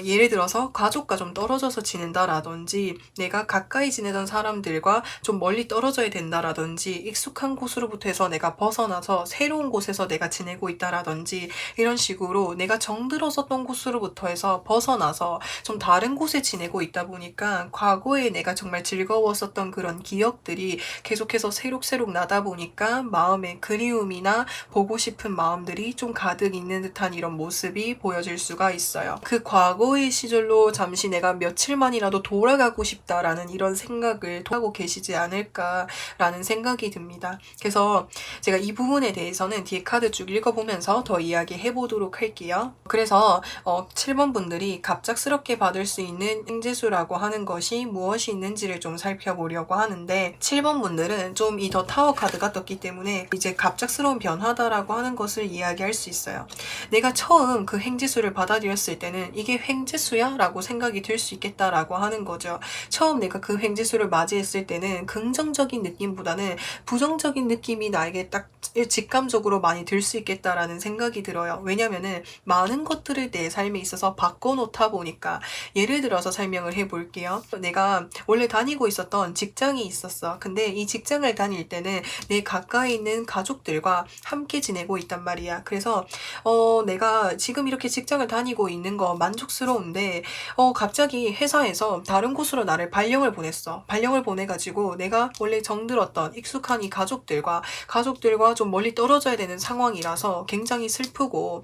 Speaker 1: 예를 들어서 가족과 좀 떨어져서 지낸다라든지, 내가 가까이 지내던 사람들과 좀 멀리 떨어져야 된다라든지, 익숙한 곳으로부터 해서 내가 벗어나서 새로운 곳에서 내가 지내고 있다라든지, 이런 식으로 내가 정들었었던 곳으로부터 해서 벗어나서 좀 다른 곳에 지내고 있다 보니까 과거에 내가 정말 즐거웠었던 그런 기억들이 계속해서 새록새록 나다 보니까 마음의 그리움이나 보고 싶은 마음들이 좀 가득 있는 듯한 이런 모습이 보여질 수가 있어요. 그 과거의 시절로 잠시 내가 며칠만이라도 돌아가고 싶다라는 이런 생각을 하고 계시지 않을까라는 생각이 듭니다. 그래서 제가 이 부분에 대해서는 뒤에 카드 쭉 읽어보면서 더 이야기해 보도록 할게요. 그래서 7번 분들이 갑작스럽게 받을 수 있는 횡재수라고 하는 하는 것이 무엇이 있는지를 좀 살펴보려고 하는데 7번 분들은 좀 이 더 타워 카드가 떴기 때문에 이제 갑작스러운 변화다라고 하는 것을 이야기할 수 있어요. 내가 처음 그 횡재수를 받아들였을 때는 이게 횡재수야? 라고 생각이 들 수 있겠다라고 하는 거죠. 처음 내가 그 횡재수를 맞이했을 때는 긍정적인 느낌보다는 부정적인 느낌이 나에게 딱 직감적으로 많이 들 수 있겠다라는 생각이 들어요. 왜냐면은 많은 것들을 내 삶에 있어서 바꿔놓다 보니까 예를 들어서 설명을 해볼게요. 내가 원래 다니고 있었던 직장이 있었어. 근데 이 직장을 다닐 때는 내 가까이 있는 가족들과 함께 지내고 있단 말이야. 그래서 내가 지금 이렇게 직장을 다니고 있는 거 만족스러운데 갑자기 회사에서 다른 곳으로 나를 발령을 보냈어. 발령을 보내가지고 내가 원래 정들었던 익숙한 이 가족들과 좀 멀리 떨어져야 되는 상황이라서 굉장히 슬프고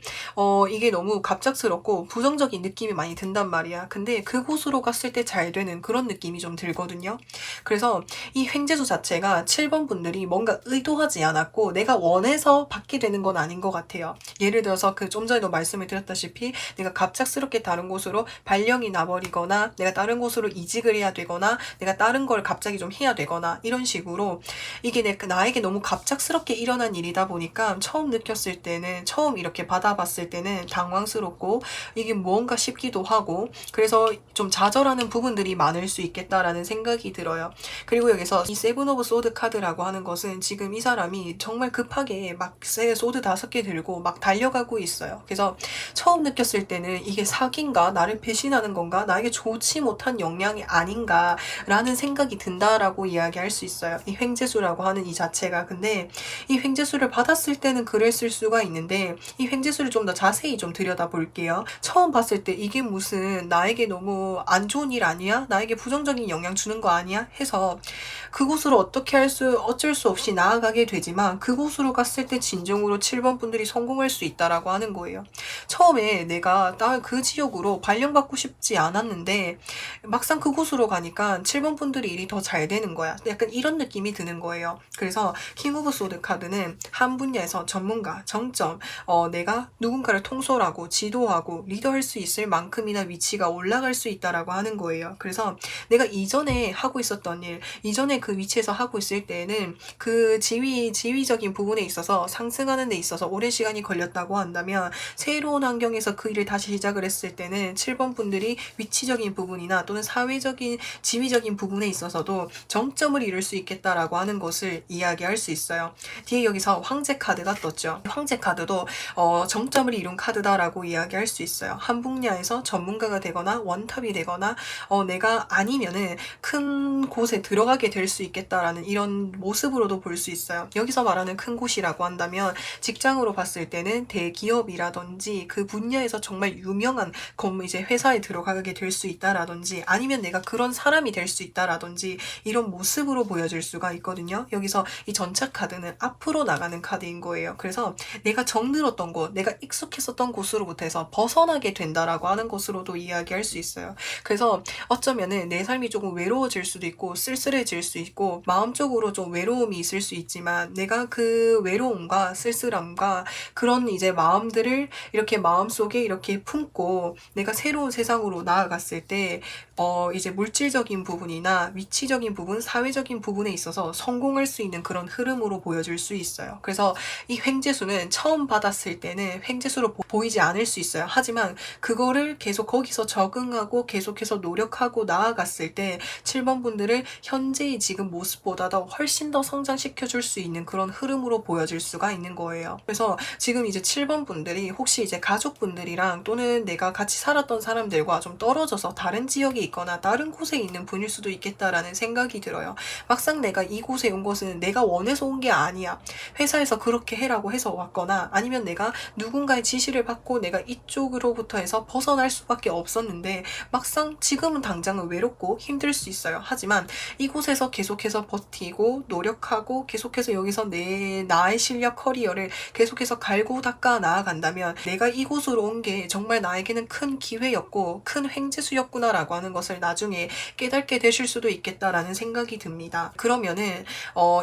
Speaker 1: 이게 너무 갑작스럽고 부정적인 느낌이 많이 든단 말이야. 근데 그곳으로 갔을 때 잘 되는 그런 느낌이 좀 들거든요. 그래서 이 횡재수 자체가 7번 분들이 뭔가 의도하지 않았고 내가 원해서 받게 되는 건 아닌 것 같아요. 예를 들어서 그 좀 전에도 말씀을 드렸다시피 내가 갑작스럽게 다른 곳으로 발령이 나버리거나 내가 다른 곳으로 이직을 해야 되거나 내가 다른 걸 갑자기 좀 해야 되거나 이런 식으로 이게 나에게 너무 갑작스럽게 일어난 일이다 보니까 처음 느꼈을 때는 처음 이렇게 받아봤을 때는 당황스럽고 이게 무언가 싶기도 하고 그래서 좀 좌절하는 부분들이 많을 수 있겠다라는 생각이 들어요. 그리고 여기서 이 세븐 오브 소드 카드라고 하는 것은 지금 이 사람이 정말 급하게 막 소드 5개 들고 막 달려가고 있어요. 그래서 처음 느꼈을 때는 이게 사기인가? 나를 배신하는 건가? 나에게 좋지 못한 영향이 아닌가? 라는 생각이 든다라고 이야기할 수 있어요. 이 횡재수라고 하는 이 자체가. 근데 이 횡재수를 받았을 때는 그랬을 수가 있는데 이 횡재수를 좀 더 자세히 좀 들여다볼게요. 처음 봤을 때 이게 무슨 나에게 너무 안 좋은 일 아니야? 나에게 부정적인 영향 주는 거 아니야? 해서 그곳으로 어쩔 수 없이 나아가게 되지만 그곳으로 갔을 때 진정으로 7번 분들이 성공할 수 있다라고 하는 거예요. 처음에 내가 그 지역으로 발령받고 싶지 않았는데 막상 그곳으로 가니까 7번 분들이 일이 더 잘 되는 거야. 약간 이런 느낌이 드는 거예요. 그래서 킹 오브 소드 카드는 한 분야에서 전문가, 정점, 내가 누군가를 통솔하고 지도하고 리더할 수 있을 만큼이나 위치가 올라갈 수 있다라고 하는 거예요. 그래서 내가 이전에 하고 있었던 일, 이전에 그 위치에서 하고 있을 때는 그 지위적인 부분에 있어서 상승하는 데 있어서 오랜 시간이 걸렸다고 한다면 새로운 환경에서 그 일을 다시 시작을 했을 때는 7번 분들이 위치적인 부분이나 또는 사회적인 지위적인 부분에 있어서도 정점을 이룰 수 있겠다라고 하는 것을 이야기할 수 있어요. 뒤에 여기서 황제 카드가 떴죠. 황제 카드도 정점을 이룬 카드다라고 이야기할 수 있어요. 한 분야에서 전문가가 되거나 원탑이 되거나 내가 아니면은 큰 곳에 들어가게 될 수 있겠다라는 이런 모습으로도 볼 수 있어요. 여기서 말하는 큰 곳이라고 한다면 직장으로 봤을 때는 대기업이라든지 그 분야에서 정말 유명한 이제 회사에 들어가게 될 수 있다라든지 아니면 내가 그런 사람이 될 수 있다라든지 이런 모습으로 보여질 수가 있거든요. 여기서 이 전차 카드는 앞으로 나가는 카드인 거예요. 그래서 내가 정들었던 곳, 내가 익숙했었던 곳으로부터 해서 벗어나게 된다라고 하는 것으로도 이야기할 수 있어요. 그래서 어쩌면은 내 삶이 조금 외로워질 수도 있고 쓸쓸해질 수 있고 마음적으로 좀 외로움이 있을 수 있지만 내가 그 외로움과 쓸쓸함과 그런 이제 마음들을 이렇게 마음속에 이렇게 품고 내가 새로운 세상으로 나아갔을 때 이제 물질적인 부분이나 위치적인 부분, 사회적인 부분에 있어서 성공할 수 있는 그런 흐름으로 보여줄 수 있어요. 그래서 이 횡재수는 처음 받았을 때는 횡재수로 보이지 않을 수 있어요. 하지만 그거를 계속 거기서 적응하고 계속해서 노력하고 나아갔을 때 7번 분들을 현재의 지금 모습보다도 훨씬 더 성장시켜 줄 수 있는 그런 흐름으로 보여질 수가 있는 거예요. 그래서 지금 이제 7번 분들이 혹시 이제 가족분들이랑 또는 내가 같이 살았던 사람들과 좀 떨어져서 다른 지역에 있거나 다른 곳에 있는 분일 수도 있겠다라는 생각이 들어요. 막상 내가 이곳에 온 것은 내가 원해서 온 게 아니야. 회사에서 그렇게 해라고 해서 왔거나 아니면 내가 누군가의 지시를 받고 내가 이쪽으로부터 해서 벗어날 수밖에 없었는데 막상 지금은 당장은 외롭고 힘들 수 있어요. 하지만 이곳에서 계속해서 버티고 노력하고 계속해서 여기서 나의 실력 커리어를 계속해서 갈고 닦아 나아간다면 내가 이곳으로 온 게 정말 나에게는 큰 기회였고 큰 횡재수였구나라고 하는 것을 나중에 깨닫게 되실 수도 있겠다라는 생각이 듭니다. 그러면은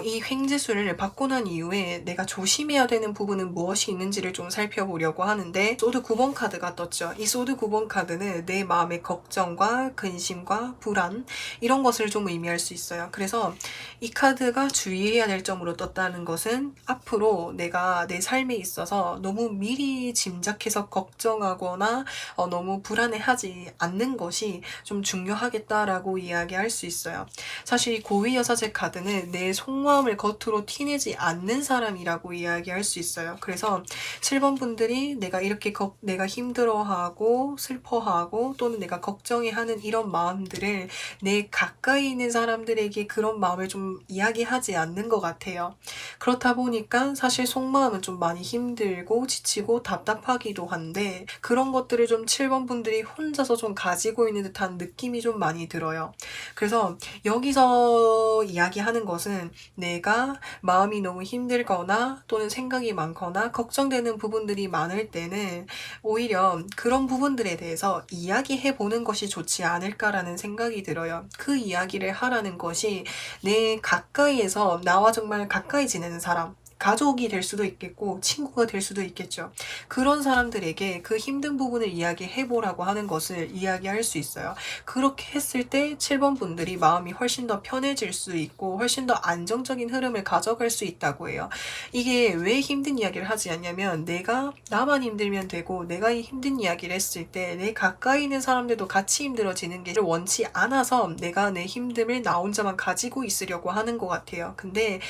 Speaker 1: 이 횡재수를 받고 난 이후에 내가 조심해야 되는 부분은 무엇이 있는지를 좀 살펴보려고 하는데 소드 9번 카드가 떴죠. 이 소드 9번 카드는 내 마음의 걱정과 근심 근심과 불안 이런 것을 좀 의미할 수 있어요. 그래서 이 카드가 주의해야 될 점으로 떴다는 것은 앞으로 내가 내 삶에 있어서 너무 미리 짐작해서 걱정하거나 너무 불안해하지 않는 것이 좀 중요하겠다라고 이야기할 수 있어요. 사실 고위 여사제 카드는 내 속마음을 겉으로 티내지 않는 사람이라고 이야기할 수 있어요. 그래서 7번 분들이 내가 이렇게 내가 힘들어하고 슬퍼하고 또는 내가 걱정해하는 이런 마음들을 내 가까이 있는 사람들에게 그런 마음을 좀 이야기하지 않는 것 같아요. 그렇다 보니까 사실 속마음은 좀 많이 힘들고 지치고 답답하기도 한데 그런 것들을 좀 7번 분들이 혼자서 좀 가지고 있는 듯한 느낌이 좀 많이 들어요. 그래서 여기서 이야기하는 것은 내가 마음이 너무 힘들거나 또는 생각이 많거나 걱정되는 부분들이 많을 때는 오히려 그런 부분들에 대해서 이야기해 보는 것이 좋지 않을까라는 생각이 들어요. 그 이야기를 하라는 것이 내 가까이에서 나와 정말 가까이 지내는 사람, 가족이 될 수도 있겠고 친구가 될 수도 있겠죠. 그런 사람들에게 그 힘든 부분을 이야기해보라고 하는 것을 이야기할 수 있어요. 그렇게 했을 때 7번 분들이 마음이 훨씬 더 편해질 수 있고 훨씬 더 안정적인 흐름을 가져갈 수 있다고 해요. 이게 왜 힘든 이야기를 하지 않냐면 내가 나만 힘들면 되고 내가 이 힘든 이야기를 했을 때 내 가까이 있는 사람들도 같이 힘들어지는 게 원치 않아서 내가 내 힘듦을 나 혼자만 가지고 있으려고 하는 것 같아요. 근데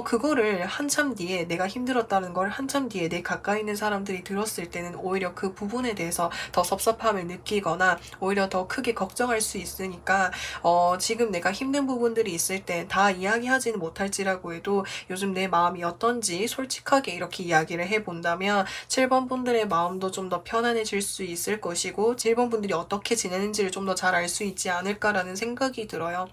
Speaker 1: 그거를 한참 뒤에 내가 힘들었다는 걸 한참 뒤에 내 가까이 있는 사람들이 들었을 때는 오히려 그 부분에 대해서 더 섭섭함을 느끼거나 오히려 더 크게 걱정할 수 있으니까 지금 내가 힘든 부분들이 있을 때 다 이야기하지는 못할지라고 해도 요즘 내 마음이 어떤지 솔직하게 이렇게 이야기를 해본다면 7번 분들의 마음도 좀 더 편안해질 수 있을 것이고 7번 분들이 어떻게 지내는지를 좀 더 잘 알 수 있지 않을까라는 생각이 들어요.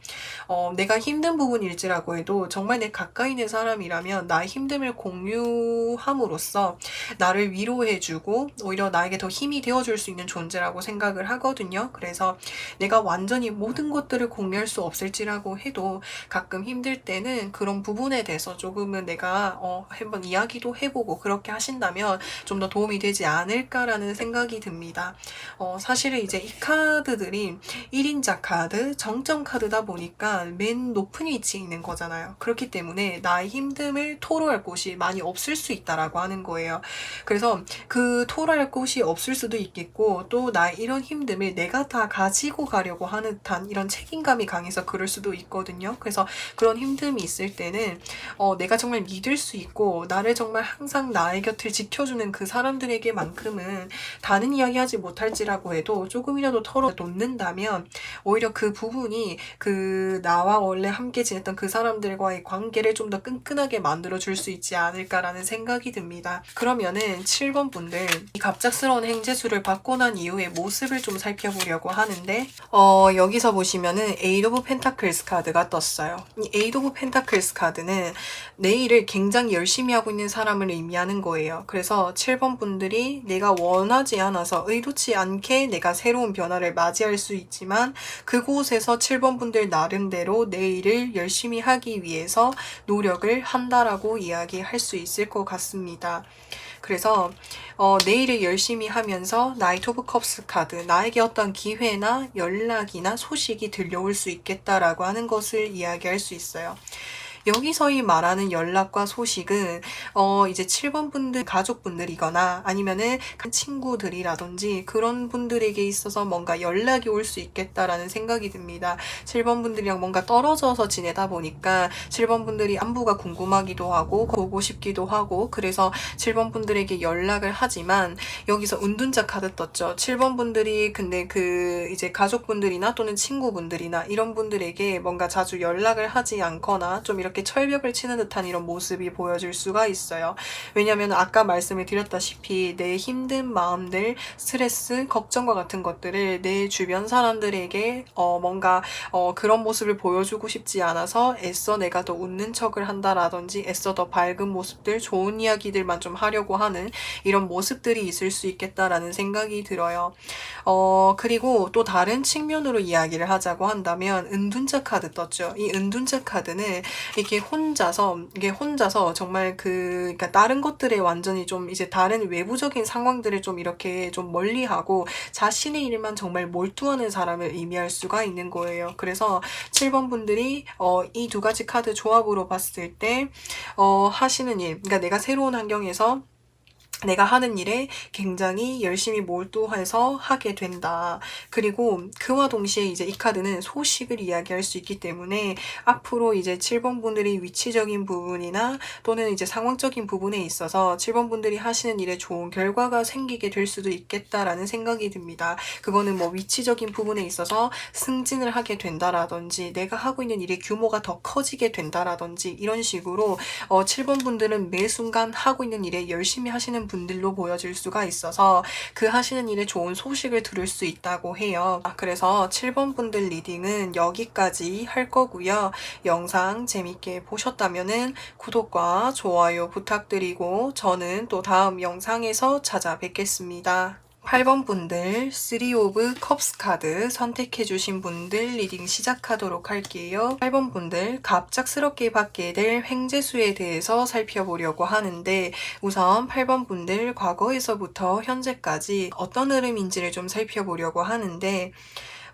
Speaker 1: 내가 힘든 부분일지라고 해도 정말 내 가까이 있는 사람이라면 나의 힘듦을 공유함으로써 나를 위로해주고 오히려 나에게 더 힘이 되어줄 수 있는 존재라고 생각을 하거든요. 그래서 내가 완전히 모든 것들을 공유할 수 없을지라고 해도 가끔 힘들 때는 그런 부분에 대해서 조금은 내가 한번 이야기도 해보고 그렇게 하신다면 좀 더 도움이 되지 않을까라는 생각이 듭니다. 사실은 이제 이 카드들이 1인자 카드, 정점 카드다 보니까 맨 높은 위치에 있는 거잖아요. 그렇기 때문에 나의 힘듦을 토로할 곳이 많이 없을 수 있다라고 하는 거예요. 그래서 그 토로할 곳이 없을 수도 있겠고 또 나의 이런 힘듦을 내가 다 가지고 가려고 하는 듯한 이런 책임감이 강해서 그럴 수도 있거든요. 그래서 그런 힘듦이 있을 때는 내가 정말 믿을 수 있고 나를 정말 항상 나의 곁을 지켜주는 그 사람들에게만큼은 다른 이야기하지 못할지라고 해도 조금이라도 털어놓는다면 오히려 그 부분이 그 나와 원래 함께 지냈던 그 사람들과의 관계를 좀 더 끈끈하게 만들어줄 수 있지 않을까라는 생각이 듭니다. 그러면은 7번 분들 이 갑작스러운 행재수를 받고 난 이후의 모습을 좀 살펴보려고 하는데 여기서 보시면은 에이드 오브 펜타클스 카드가 떴어요. 이 에이드 오브 펜타클스 카드는 내 일을 굉장히 열심히 하고 있는 사람을 의미하는 거예요. 그래서 7번 분들이 내가 원하지 않아서 의도치 않게 내가 새로운 변화를 맞이할 수 있지만 그곳에서 7번 분들 나름대로 내 일을 열심히 하기 위해서 노력을 한다라고 이야기할 수 있을 것 같습니다. 그래서 내 일을 열심히 하면서 나이트 오브 컵스 카드, 나에게 어떤 기회나 연락이나 소식이 들려올 수 있겠다라고 하는 것을 이야기할 수 있어요. 여기서의 말하는 연락과 소식은 이제 7번 분들 가족분들이거나 아니면은 친구들이라든지 그런 분들에게 있어서 뭔가 연락이 올 수 있겠다라는 생각이 듭니다. 7번 분들이랑 뭔가 떨어져서 지내다 보니까 7번 분들이 안부가 궁금하기도 하고 보고 싶기도 하고 그래서 7번 분들에게 연락을 하지만 여기서 은둔자 카드 떴죠. 7번 분들이 근데 그 이제 가족분들이나 또는 친구분들이나 이런 분들에게 뭔가 자주 연락을 하지 않거나 좀 이렇게 철벽을 치는 듯한 이런 모습이 보여질 수가 있어요. 왜냐하면 아까 말씀을 드렸다시피 내 힘든 마음들, 스트레스, 걱정과 같은 것들을 내 주변 사람들에게 뭔가 그런 모습을 보여주고 싶지 않아서 애써 내가 더 웃는 척을 한다라든지 애써 더 밝은 모습들, 좋은 이야기들만 좀 하려고 하는 이런 모습들이 있을 수 있겠다라는 생각이 들어요. 그리고 또 다른 측면으로 이야기를 하자고 한다면 은둔자 카드 떴죠. 이 은둔자 카드는 이 이게 혼자서 정말 그러니까 다른 것들에 완전히 좀 이제 다른 외부적인 상황들을 좀 이렇게 좀 멀리하고 자신의 일만 정말 몰두하는 사람을 의미할 수가 있는 거예요. 그래서 7번 분들이 이 두 가지 카드 조합으로 봤을 때 하시는 일, 그러니까 내가 새로운 환경에서 내가 하는 일에 굉장히 열심히 몰두해서 하게 된다. 그리고 그와 동시에 이제 이 카드는 소식을 이야기할 수 있기 때문에 앞으로 이제 7번 분들이 위치적인 부분이나 또는 이제 상황적인 부분에 있어서 7번 분들이 하시는 일에 좋은 결과가 생기게 될 수도 있겠다라는 생각이 듭니다. 그거는 뭐 위치적인 부분에 있어서 승진을 하게 된다라든지 내가 하고 있는 일의 규모가 더 커지게 된다라든지 이런 식으로 7번 분들은 매 순간 하고 있는 일에 열심히 하시는 분들로 보여질 수가 있어서 그 하시는 일에 좋은 소식을 들을 수 있다고 해요. 그래서 7번 분들 리딩은 여기까지 할 거고요. 영상 재밌게 보셨다면은 구독과 좋아요 부탁드리고 저는 또 다음 영상에서 찾아뵙겠습니다. 8번 분들 3 오브 컵스 카드 선택해주신 분들 리딩 시작하도록 할게요. 8번 분들 갑작스럽게 받게 될 횡재수에 대해서 살펴보려고 하는데 우선 8번 분들 과거에서부터 현재까지 어떤 흐름인지를 좀 살펴보려고 하는데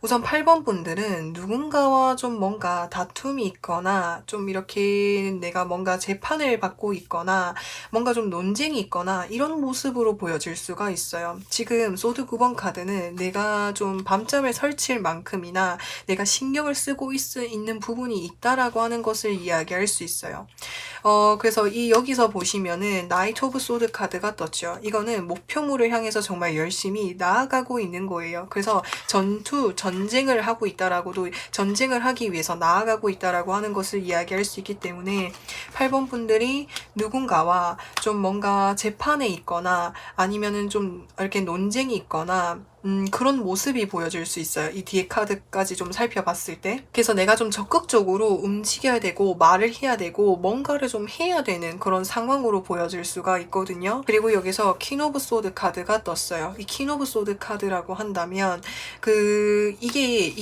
Speaker 1: 우선 8번 분들은 누군가와 좀 뭔가 다툼이 있거나 좀 이렇게 내가 뭔가 재판을 받고 있거나 뭔가 좀 논쟁이 있거나 이런 모습으로 보여질 수가 있어요. 지금 소드 9번 카드는 내가 좀 밤잠을 설칠 만큼이나 내가 신경을 쓰고 있는 부분이 있다라고 하는 것을 이야기할 수 있어요. 그래서 여기서 보시면은 나이트 오브 소드 카드가 떴죠. 이거는 목표물을 향해서 정말 열심히 나아가고 있는 거예요. 그래서 전쟁을 하고 있다라고도 전쟁을 하기 위해서 나아가고 있다라고 하는 것을 이야기할 수 있기 때문에 8번 분들이 누군가와 좀 뭔가 재판에 있거나 아니면은 좀 이렇게 논쟁이 있거나 그런 모습이 보여질 수 있어요. 이 뒤에 카드까지 좀 살펴봤을 때. 그래서 내가 좀 적극적으로 움직여야 되고 말을 해야 되고 뭔가를 좀 해야 되는 그런 상황으로 보여질 수가 있거든요. 그리고 여기서 퀸 오브 소드 카드가 떴어요. 이 퀸 오브 소드 카드라고 한다면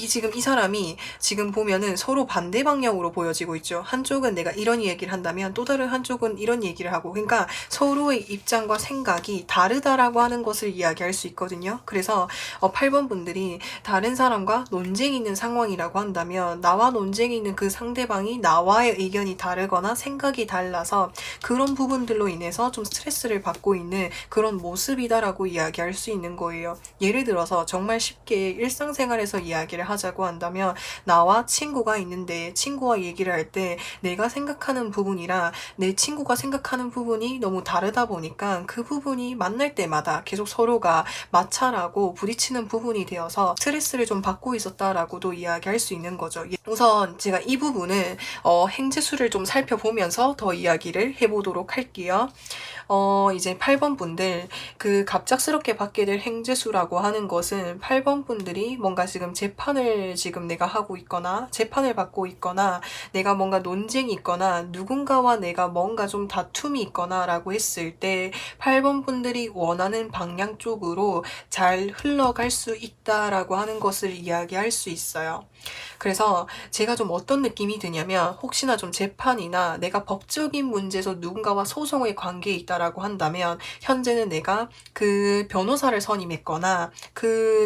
Speaker 1: 지금 이 사람이 지금 보면은 서로 반대 방향으로 보여지고 있죠. 한쪽은 내가 이런 얘기를 한다면 또 다른 한쪽은 이런 얘기를 하고 그러니까 서로의 입장과 생각이 다르다라고 하는 것을 이야기할 수 있거든요. 그래서 8번 분들이 다른 사람과 논쟁이 있는 상황이라고 한다면 나와 논쟁이 있는 그 상대방이 나와의 의견이 다르거나 생각이 달라서 그런 부분들로 인해서 좀 스트레스를 받고 있는 그런 모습이다라고 이야기할 수 있는 거예요. 예를 들어서 정말 쉽게 일상생활에서 이야기를 하자고 한다면 나와 친구가 있는데 친구와 얘기를 할 때 내가 생각하는 부분이랑 내 친구가 생각하는 부분이 너무 다르다 보니까 그 부분이 만날 때마다 계속 서로가 마찰하고 부딪히는 부분이 되어서 스트레스를 좀 받고 있었다라고도 이야기할 수 있는 거죠. 우선 제가 이 부분은 행재수를 좀 살펴보면서 더 이야기를 해보도록 할게요. 이제 8번 분들 그 갑작스럽게 받게 될 행재수라고 하는 것은 8번 분들이 뭔가 지금 재판을 지금 내가 하고 있거나 재판을 받고 있거나 내가 뭔가 논쟁이 있거나 누군가와 내가 뭔가 좀 다툼이 있거나 라고 했을 때 8번 분들이 원하는 방향 쪽으로 잘 흘러갈 수 있다라고 하는 것을 이야기할 수 있어요. 그래서 제가 좀 어떤 느낌이 드냐면 혹시나 좀 재판이나 내가 법적인 문제에서 누군가와 소송의 관계에 있다라고 한다면 현재는 내가 그 변호사를 선임했거나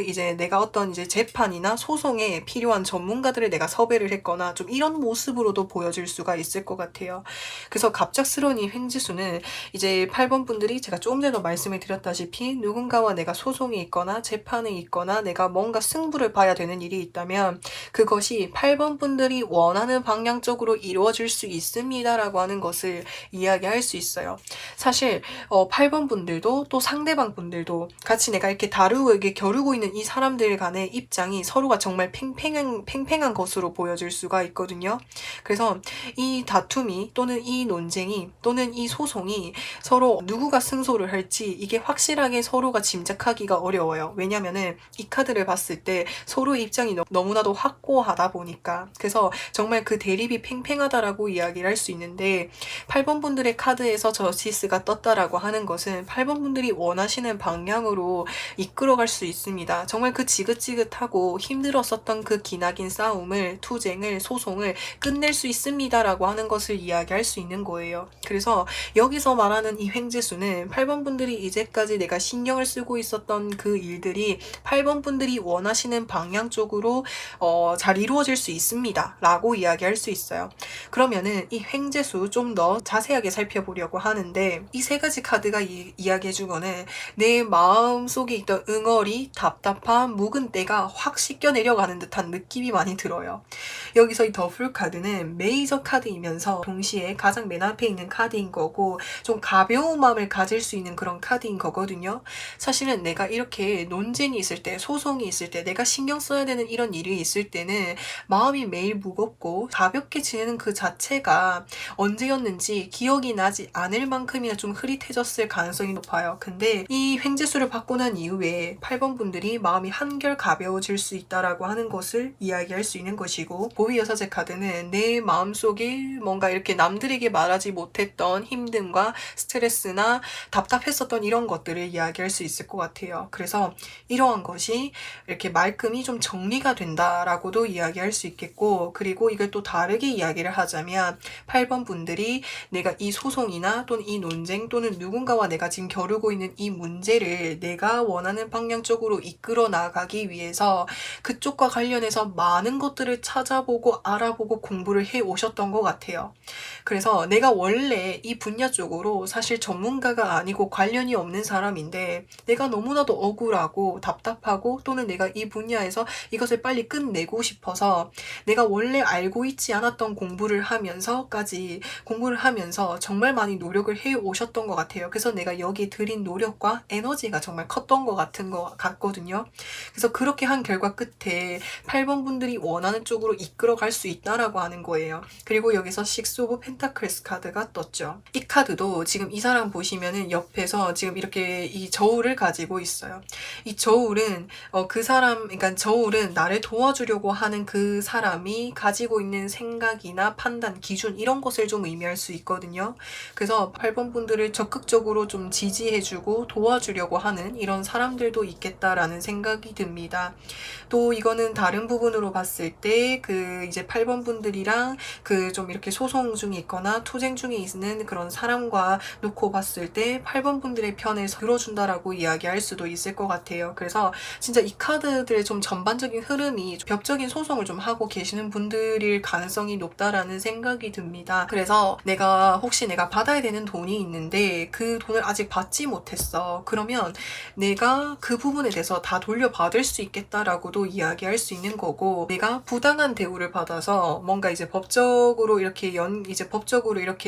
Speaker 1: 이제 내가 어떤 이제 재판이나 소송에 필요한 전문가들을 내가 섭외를 했거나 좀 이런 모습으로도 보여질 수가 있을 것 같아요. 그래서 갑작스러운 이 횡재수는 이제 8번 분들이 제가 조금 전에 말씀을 드렸다시피 누군가와 내가 소송에 있거나 재판에 있거나 내가 뭔가 승부를 봐야 되는 일이 있다면 그것이 8번 분들이 원하는 방향 쪽으로 이루어질 수 있습니다라고 하는 것을 이야기할 수 있어요. 사실 8번 분들도 또 상대방 분들도 같이 내가 이렇게 다루고 이렇게 겨루고 있는 이 사람들 간의 입장이 서로가 정말 팽팽한 것으로 보여질 수가 있거든요. 그래서 이 다툼이 또는 이 논쟁이 또는 이 소송이 서로 누구가 승소를 할지 이게 확실하게 서로가 짐작하기가 어려워요. 왜냐면은 이 카드를 봤을 때 서로의 입장이 너무나도 확고하다 보니까 그래서 정말 그 대립이 팽팽하다라고 이야기를 할 수 있는데 8번 분들의 카드에서 저스티스가 카드가 떴다라고 하는 것은 8번 분들이 원하시는 방향으로 이끌어갈 수 있습니다. 정말 그 지긋지긋하고 힘들었었던 그 기나긴 싸움을, 투쟁을, 소송을 끝낼 수 있습니다라고 하는 것을 이야기할 수 있는 거예요. 그래서 여기서 말하는 이 횡재수는 8번 분들이 이제까지 내가 신경을 쓰고 있었던 그 일들이 8번 분들이 원하시는 방향 쪽으로 잘 이루어질 수 있습니다 라고 이야기할 수 있어요. 그러면은 이 횡재수 좀 더 자세하게 살펴보려고 하는데, 이 세 가지 카드가 이야기해주거는 내 마음속에 있던 응어리, 답답함, 묵은 때가 확 씻겨 내려가는 듯한 느낌이 많이 들어요. 여기서 이 더풀 카드는 메이저 카드이면서 동시에 가장 맨 앞에 있는 카드인 거고, 좀 가벼운 마음을 가질 수 있는 그런 카드인 거거든요. 사실은 내가 이렇게 논쟁이 있을 때, 소송이 있을 때, 내가 신경 써야 되는 이런 일이 있을 때는 마음이 매일 무겁고 가볍게 지내는 그 자체가 언제였는지 기억이 나지 않을 만큼이나 좀 흐릿해졌을 가능성이 높아요. 근데 이 횡재수를 받고 난 이후에 8번 분들이 마음이 한결 가벼워질 수 있다라고 하는 것을 이야기할 수 있는 것이고, 보위 여사제 카드는 내 마음속에 뭔가 이렇게 남들에게 말하지 못했던 힘듦과 스트레스나 답답했었던 이런 것들을 이야기할 수 있을 것 같아요. 그래서 이러한 것이 이렇게 말끔히 좀 정리가 된다라고도 이야기할 수 있겠고, 그리고 이걸 또 다르게 이야기를 하자면 8번 분들이 내가 이 소송이나 또는 이 논쟁 또는 누군가와 내가 지금 겨루고 있는 이 문제를 내가 원하는 방향 쪽으로 이끌어 나가기 위해서 그쪽과 관련해서 많은 것들을 찾아보고 알아보고 공부를 해 오셨던 것 같아요. 그래서 내가 원래 이 분야 쪽으로 사실 전문가가 아니고 관련이 없는 사람인데, 내가 너무나도 억울하고 답답하고 또는 내가 이 분야에서 이것을 빨리 끝내고 싶어서 내가 원래 알고 있지 않았던 공부를 하면서 정말 많이 노력을 해 오셨던 것 같아요. 그래서 내가 여기 들인 노력과 에너지가 정말 컸던 것 같거든요. 그래서 그렇게 한 결과 끝에 8번 분들이 원하는 쪽으로 이끌어 갈 수 있다라고 하는 거예요. 그리고 여기서 식스 오브 펜타클스 카드가 떴죠. 이 카드도 지금 이 사람 보시면은 옆에서 지금 이렇게 이 저울을 가지고 있어요. 이 저울은 그러니까 저울은 나를 도와주려고 하는 그 사람이 가지고 있는 생각이나 판단, 기준 이런 것을 좀 의미할 수 있거든요. 그래서 8번 분들을 적극적으로 좀 지지해주고 도와주려고 하는 이런 사람들도 있겠다라는 생각이 듭니다. 또 이거는 다른 부분으로 봤을 때 이제 8번 분들이랑 좀 이렇게 소송 중에 있거나 투쟁 중에 있는 그런 사람과 놓고 봤을 때 8번 분들의 편을 들어준다라고 이야기할 수도 있을 것 같아요. 그래서 진짜 이 카드들의 좀 전반적인 흐름이 법적인 소송을 좀 하고 계시는 분들일 가능성이 높다라는 생각이 듭니다. 그래서 혹시 내가 받아야 되는 돈이 있는데 그 돈을 아직 받지 못했어. 그러면 내가 그 부분에 대해서 다 돌려받을 수 있겠다라고도 이야기할 수 있는 거고, 내가 부당한 대우를 받아서 뭔가 이제 법적으로 이렇게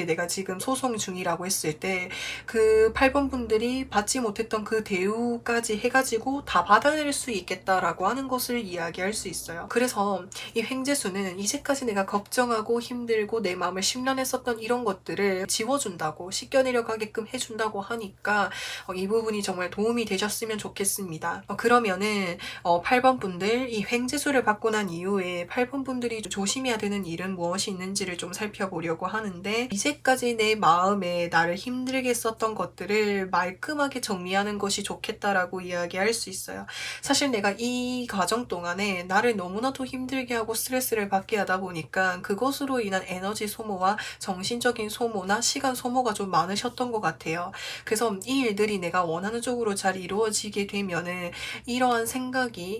Speaker 1: 내가 지금 소송 중이라고 했을 때 그 8번 분들이 받지 못했던 그 대우까지 해가지고 다 받아낼 수 있겠다라고 하는 것을 이야기할 수 있어요. 그래서 이 횡재수는 이제까지 내가 걱정하고 힘들고 내 마음을 심란했었던 이런 것들을 지워준다고, 씻겨내려가게끔 해준다고 하니까 이 부분이 정말 도움이 되셨으면 좋겠습니다. 그러면은 8번 분들, 이 횡재수를 받고 난 이후에 8번 분들이 조심해야 되는 일은 무엇이 있는지를 좀 살펴보려고 하는데, 이제까지 내 마음에 나를 힘들게 했었던 것들을 말끔하게 정리하는 것이 좋겠다라고 이야기할 수 있어요. 사실 내가 이 과정 동안에 나를 너무나도 힘들게 하고 스트레스를 받게 하다 보니까 그것으로 인한 에너지 소모와 정신적인 소모나 시간 소모가 좀 많으셨던 것 같아요. 그래서 이 일들이 내가 원하는 쪽으로 잘 이루어지게 되면은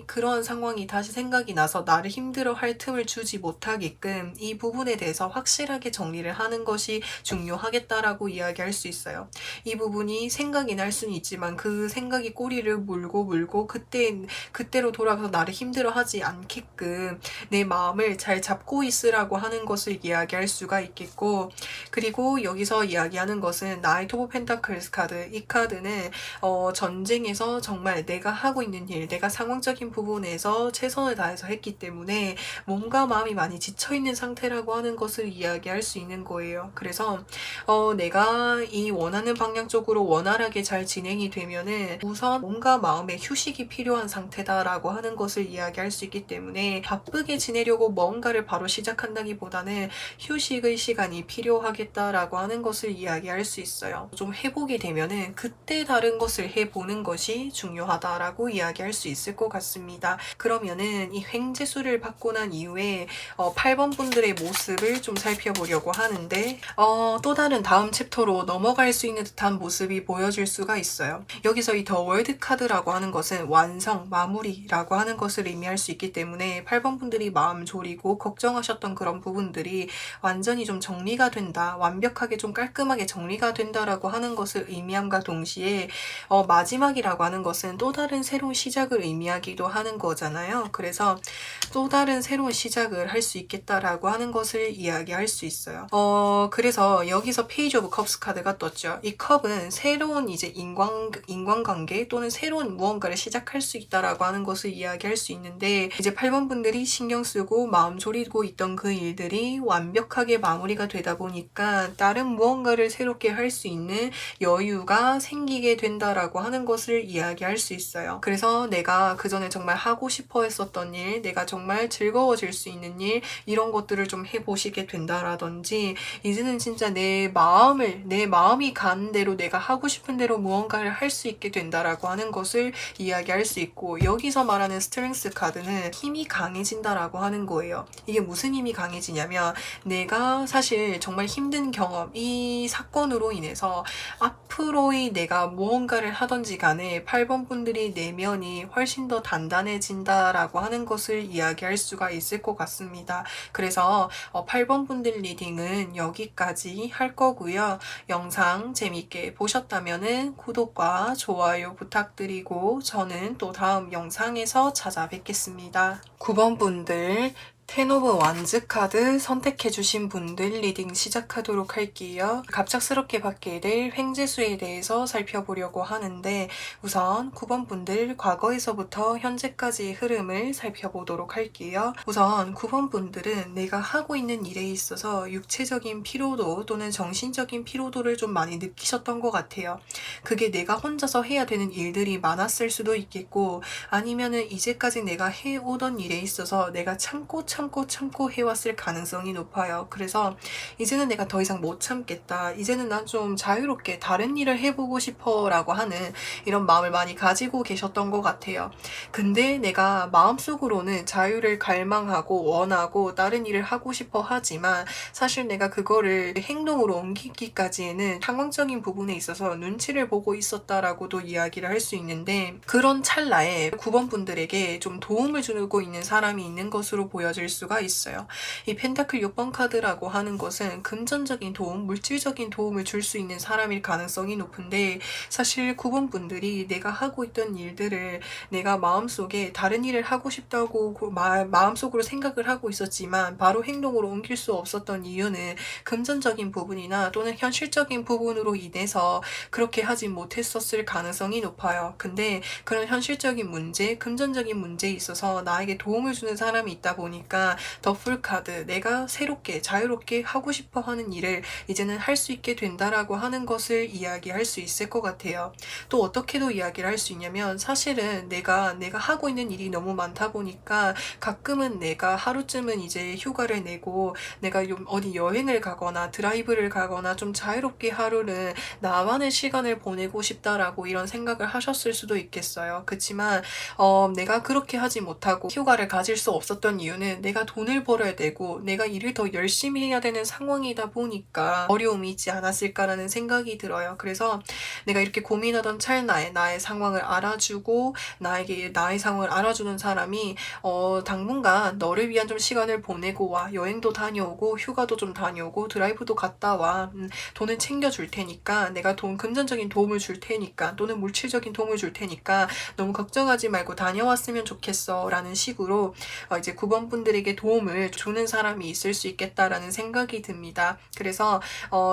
Speaker 1: 그러한 상황이 다시 생각이 나서 나를 힘들어할 틈을 주지 못하게끔 이 부분에 대해서 확실하게 정리를 하는 것이 중요하겠다라고 이야기할 수 있어요. 이 부분이 생각이 날 수는 있지만 그 생각이 꼬리를 물고 그때로 돌아가서 나를 힘들어하지 않게끔 내 마음을 잘 잡고 있으라고 하는 것을 이야기할 수가 있겠고, 그리고 여기서 이야기하는 것은 나이트 오브 펜타클스 카드, 이 카드는 전쟁에서 정말 내가 하고 있는 일, 내가 상황적인 부분에서 최선을 다해서 했기 때문에 몸과 마음이 많이 지쳐있는 상태라고 하는 것을 이야기할 수 있는 거예요. 그래서 내가 이 원하는 방향 쪽으로 원활하게 잘 진행이 되면은 우선 몸과 마음의 휴식이 필요한 상태다라고 하는 것을 이야기할 수 있기 때문에, 바쁘게 지내려고 뭔가를 바로 시작한다기보다는 휴식의 시간이 필요하겠다라고 하는 것을 이야기할 수 있어요. 좀 해보게 되면은 그때 다른 것을 해보는 것이 중요하다라고 이야기할 수 있을 것 같습니다. 그러면은 이 횡재수를 받고 난 이후에 8번 분들의 모습을 좀 살펴보려고 하는데 또 다른 다음 챕터로 넘어갈 수 있는 듯한 모습이 보여질 수가 있어요. 여기서 이 더 월드 카드라고 하는 것은 완성, 마무리라고 하는 것을 의미할 수 있기 때문에 8번 분들이 마음 졸이고 걱정하셨던 그런 부분들이 완전히 좀 정리가 된다, 완벽하게 좀 깔끔하게 정리가 된다라고 하는 것을 의미함과 동시에 마지막이라고 하는 것은 또 다른 새로운 시작을 의미하기도 하는 거잖아요. 그래서 또 다른 새로운 시작을 할 수 있겠다라고 하는 것을 이야기할 수 있어요. 그래서 여기서 페이지 오브 컵스 카드가 떴죠. 이 컵은 새로운 이제 인간관계 또는 새로운 무언가를 시작할 수 있다라고 하는 것을 이야기할 수 있는데, 이제 8번 분들이 신경 쓰고 마음 졸이고 있던 그 일들이 완벽하게 마무리가 되다 보니까 다른 무언가를 새롭게 할 수 있는 여유가 생기게 된다라고 하는 것을 이야기할 수 있어요. 그래서 내가 그전에 정말 하고 싶어 했었던 일, 내가 정말 즐거워질 수 있는 일, 이런 것들을 좀 해보시게 된다라든지, 이제는 진짜 내 마음이 가는 대로 내가 하고 싶은 대로 무언가를 할 수 있게 된다라고 하는 것을 이야기할 수 있고, 여기서 말하는 스트렝스 카드는 힘이 강해진다라고 하는 거예요. 이게 무슨 힘이 강해지냐면, 내가 사실 정말 힘든 경험, 이 사건으로 인해서 앞으로의 내가 무언가를 하던지 간에 8번 분들이 내면이 훨씬 더 단단해진다라고 하는 것을 이야기할 수가 있을 것 같습니다. 그래서 8번 분들 리딩은 여기까지 할 거고요. 영상 재밌게 보셨다면 구독과 좋아요 부탁드리고 저는 또 다음 영상에서 찾아뵙겠습니다. 9번 분들 텐 오브 완즈 카드 선택해주신 분들 리딩 시작하도록 할게요. 갑작스럽게 받게 될 횡재수에 대해서 살펴보려고 하는데, 우선 9번 분들 과거에서부터 현재까지의 흐름을 살펴보도록 할게요. 우선 9번 분들은 내가 하고 있는 일에 있어서 육체적인 피로도 또는 정신적인 피로도를 좀 많이 느끼셨던 것 같아요. 그게 내가 혼자서 해야 되는 일들이 많았을 수도 있겠고, 아니면은 이제까지 내가 해오던 일에 있어서 내가 참고 해왔을 가능성이 높아요. 그래서 이제는 내가 더 이상 못 참겠다, 이제는 난 좀 자유롭게 다른 일을 해보고 싶어 라고 하는 이런 마음을 많이 가지고 계셨던 것 같아요. 근데 내가 마음속으로는 자유를 갈망하고 원하고 다른 일을 하고 싶어 하지만, 사실 내가 그거를 행동으로 옮기기까지에는 상황적인 부분에 있어서 눈치를 보고 있었다라고도 이야기를 할 수 있는데, 그런 찰나에 9번 분들에게 좀 도움을 주고 있는 사람이 있는 것으로 보여질 수가 있어요. 이 펜타클 6번 카드라고 하는 것은 금전적인 도움, 물질적인 도움을 줄 수 있는 사람일 가능성이 높은데, 사실 9번 분들이 내가 하고 있던 일들을 내가 마음속에 다른 일을 하고 싶다고 마음속으로 생각을 하고 있었지만 바로 행동으로 옮길 수 없었던 이유는 금전적인 부분이나 또는 현실적인 부분으로 인해서 그렇게 하지 못했었을 가능성이 높아요. 근데 그런 현실적인 문제, 금전적인 문제에 있어서 나에게 도움을 주는 사람이 있다 보니까 더 풀 카드, 내가 새롭게 자유롭게 하고 싶어 하는 일을 이제는 할 수 있게 된다라고 하는 것을 이야기할 수 있을 것 같아요. 또 어떻게도 이야기를 할 수 있냐면, 사실은 내가 하고 있는 일이 너무 많다 보니까 가끔은 내가 하루쯤은 이제 휴가를 내고 내가 어디 여행을 가거나 드라이브를 가거나 좀 자유롭게 하루는 나만의 시간을 보내고 싶다라고 이런 생각을 하셨을 수도 있겠어요. 그렇지만 내가 그렇게 하지 못하고 휴가를 가질 수 없었던 이유는 내가 돈을 벌어야 되고 내가 일을 더 열심히 해야 되는 상황이다 보니까 어려움이 있지 않았을까라는 생각이 들어요. 그래서 내가 이렇게 고민하던 찰나에 나의 상황을 알아주고 나에게 나의 상황을 알아주는 사람이 당분간 너를 위한 좀 시간을 보내고 와, 여행도 다녀오고 휴가도 좀 다녀오고 드라이브도 갔다 와, 돈은 챙겨줄 테니까, 내가 금전적인 도움을 줄 테니까 또는 물질적인 도움을 줄 테니까 너무 걱정하지 말고 다녀왔으면 좋겠어 라는 식으로 이제 9번 분들에게 도움을 주는 사람이 있을 수 있겠다라는 생각이 듭니다. 그래서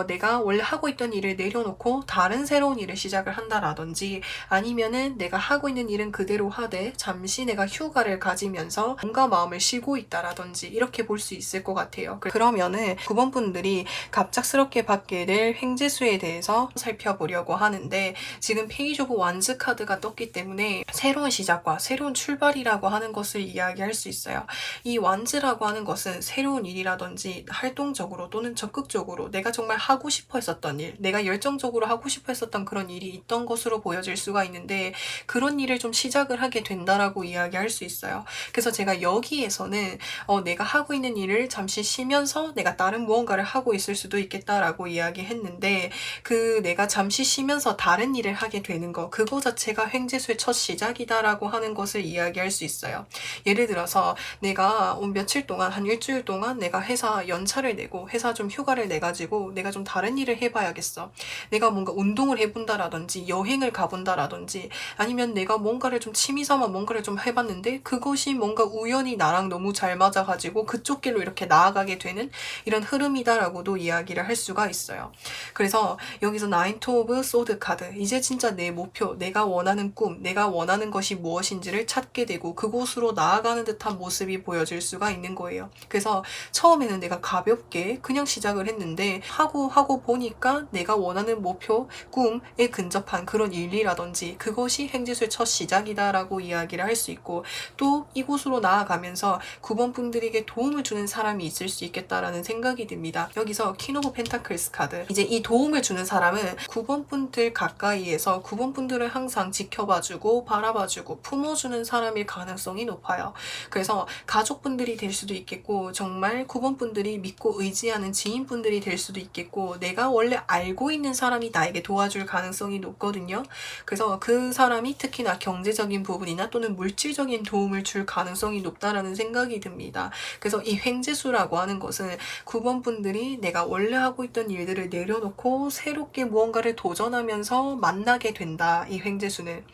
Speaker 1: 내가 원래 하고 있던 일을 내려놓고 다른 새로운 일을 시작을 한다라든지, 아니면은 내가 하고 있는 일은 그대로 하되 잠시 내가 휴가를 가지면서 뭔가 마음을 쉬고 있다라든지, 이렇게 볼 수 있을 것 같아요. 그러면은 9번 분들이 갑작스럽게 받게 될 횡재수에 대해서 살펴보려고 하는데, 지금 페이지 오브 완즈 카드가 떴기 때문에 새로운 시작과 새로운 출발이라고 하는 것을 이야기할 수 있어요. 이 완즈라고 하는 것은 새로운 일이라든지 활동적으로 또는 적극적으로 내가 정말 하고 싶어 했었던 일, 내가 열정적으로 하고 싶어 했었던 그런 일이 있던 것으로 보여질 수가 있는데, 그런 일을 좀 시작을 하게 된다라고 이야기할 수 있어요. 그래서 제가 여기에서는 내가 하고 있는 일을 잠시 쉬면서 내가 다른 무언가를 하고 있을 수도 있겠다라고 이야기했는데, 그 내가 잠시 쉬면서 다른 일을 하게 되는 거, 그거 자체가 횡재수의 첫 시작이다라고 하는 것을 이야기할 수 있어요. 예를 들어서 내가 며칠 동안, 한 일주일 동안 내가 회사 연차를 내고 회사 좀 휴가를 내가지고 내가 좀 다른 일을 해봐야겠어. 내가 뭔가 운동을 해본다라든지 여행을 가본다라든지, 아니면 내가 뭔가를 좀 취미삼아 뭔가를 좀 해봤는데 그것이 뭔가 우연히 나랑 너무 잘 맞아가지고 그쪽 길로 이렇게 나아가게 되는 이런 흐름이다라고도 이야기를 할 수가 있어요. 그래서 여기서 나인트 오브 소드 카드, 이제 진짜 내 목표, 내가 원하는 꿈, 내가 원하는 것이 무엇인지를 찾게 되고 그곳으로 나아가는 듯한 모습이 보여질 수가 있는 거예요. 그래서 처음에는 내가 가볍게 그냥 시작을 했는데 하고 보니까 내가 원하는 목표, 꿈에 근접한 그런 일이라든지 그것이 횡재수의 첫 시작이다라고 이야기를 할 수 있고, 또 이곳으로 나아가면서 9번 분들에게 도움을 주는 사람이 있을 수 있겠다라는 생각이 듭니다. 여기서 퀸 오브 펜타클스 카드, 이제 이 도움을 주는 사람은 9번 분들 가까이에서 9번 분들을 항상 지켜봐주고 바라봐주고 품어주는 사람일 가능성이 높아요. 그래서 가족분들이 될 수도 있겠고, 정말 9번 분들이 믿고 의지하는 지인분들이 될 수도 있겠고, 내가 원래 알고 있는 사람이 나에게 도와줄 가능성이 높거든요. 그래서 그 사람이 특히나 경제적인 부분이나 또는 물질적인 도움을 줄 가능성이 높다라는 생각이 듭니다. 그래서 이 횡재수라고 하는 것은 9번 분들이 내가 원래 하고 있던 일들을 내려놓고 새롭게 무언가를 도전하면서 만나게 된다, 이 횡재수는.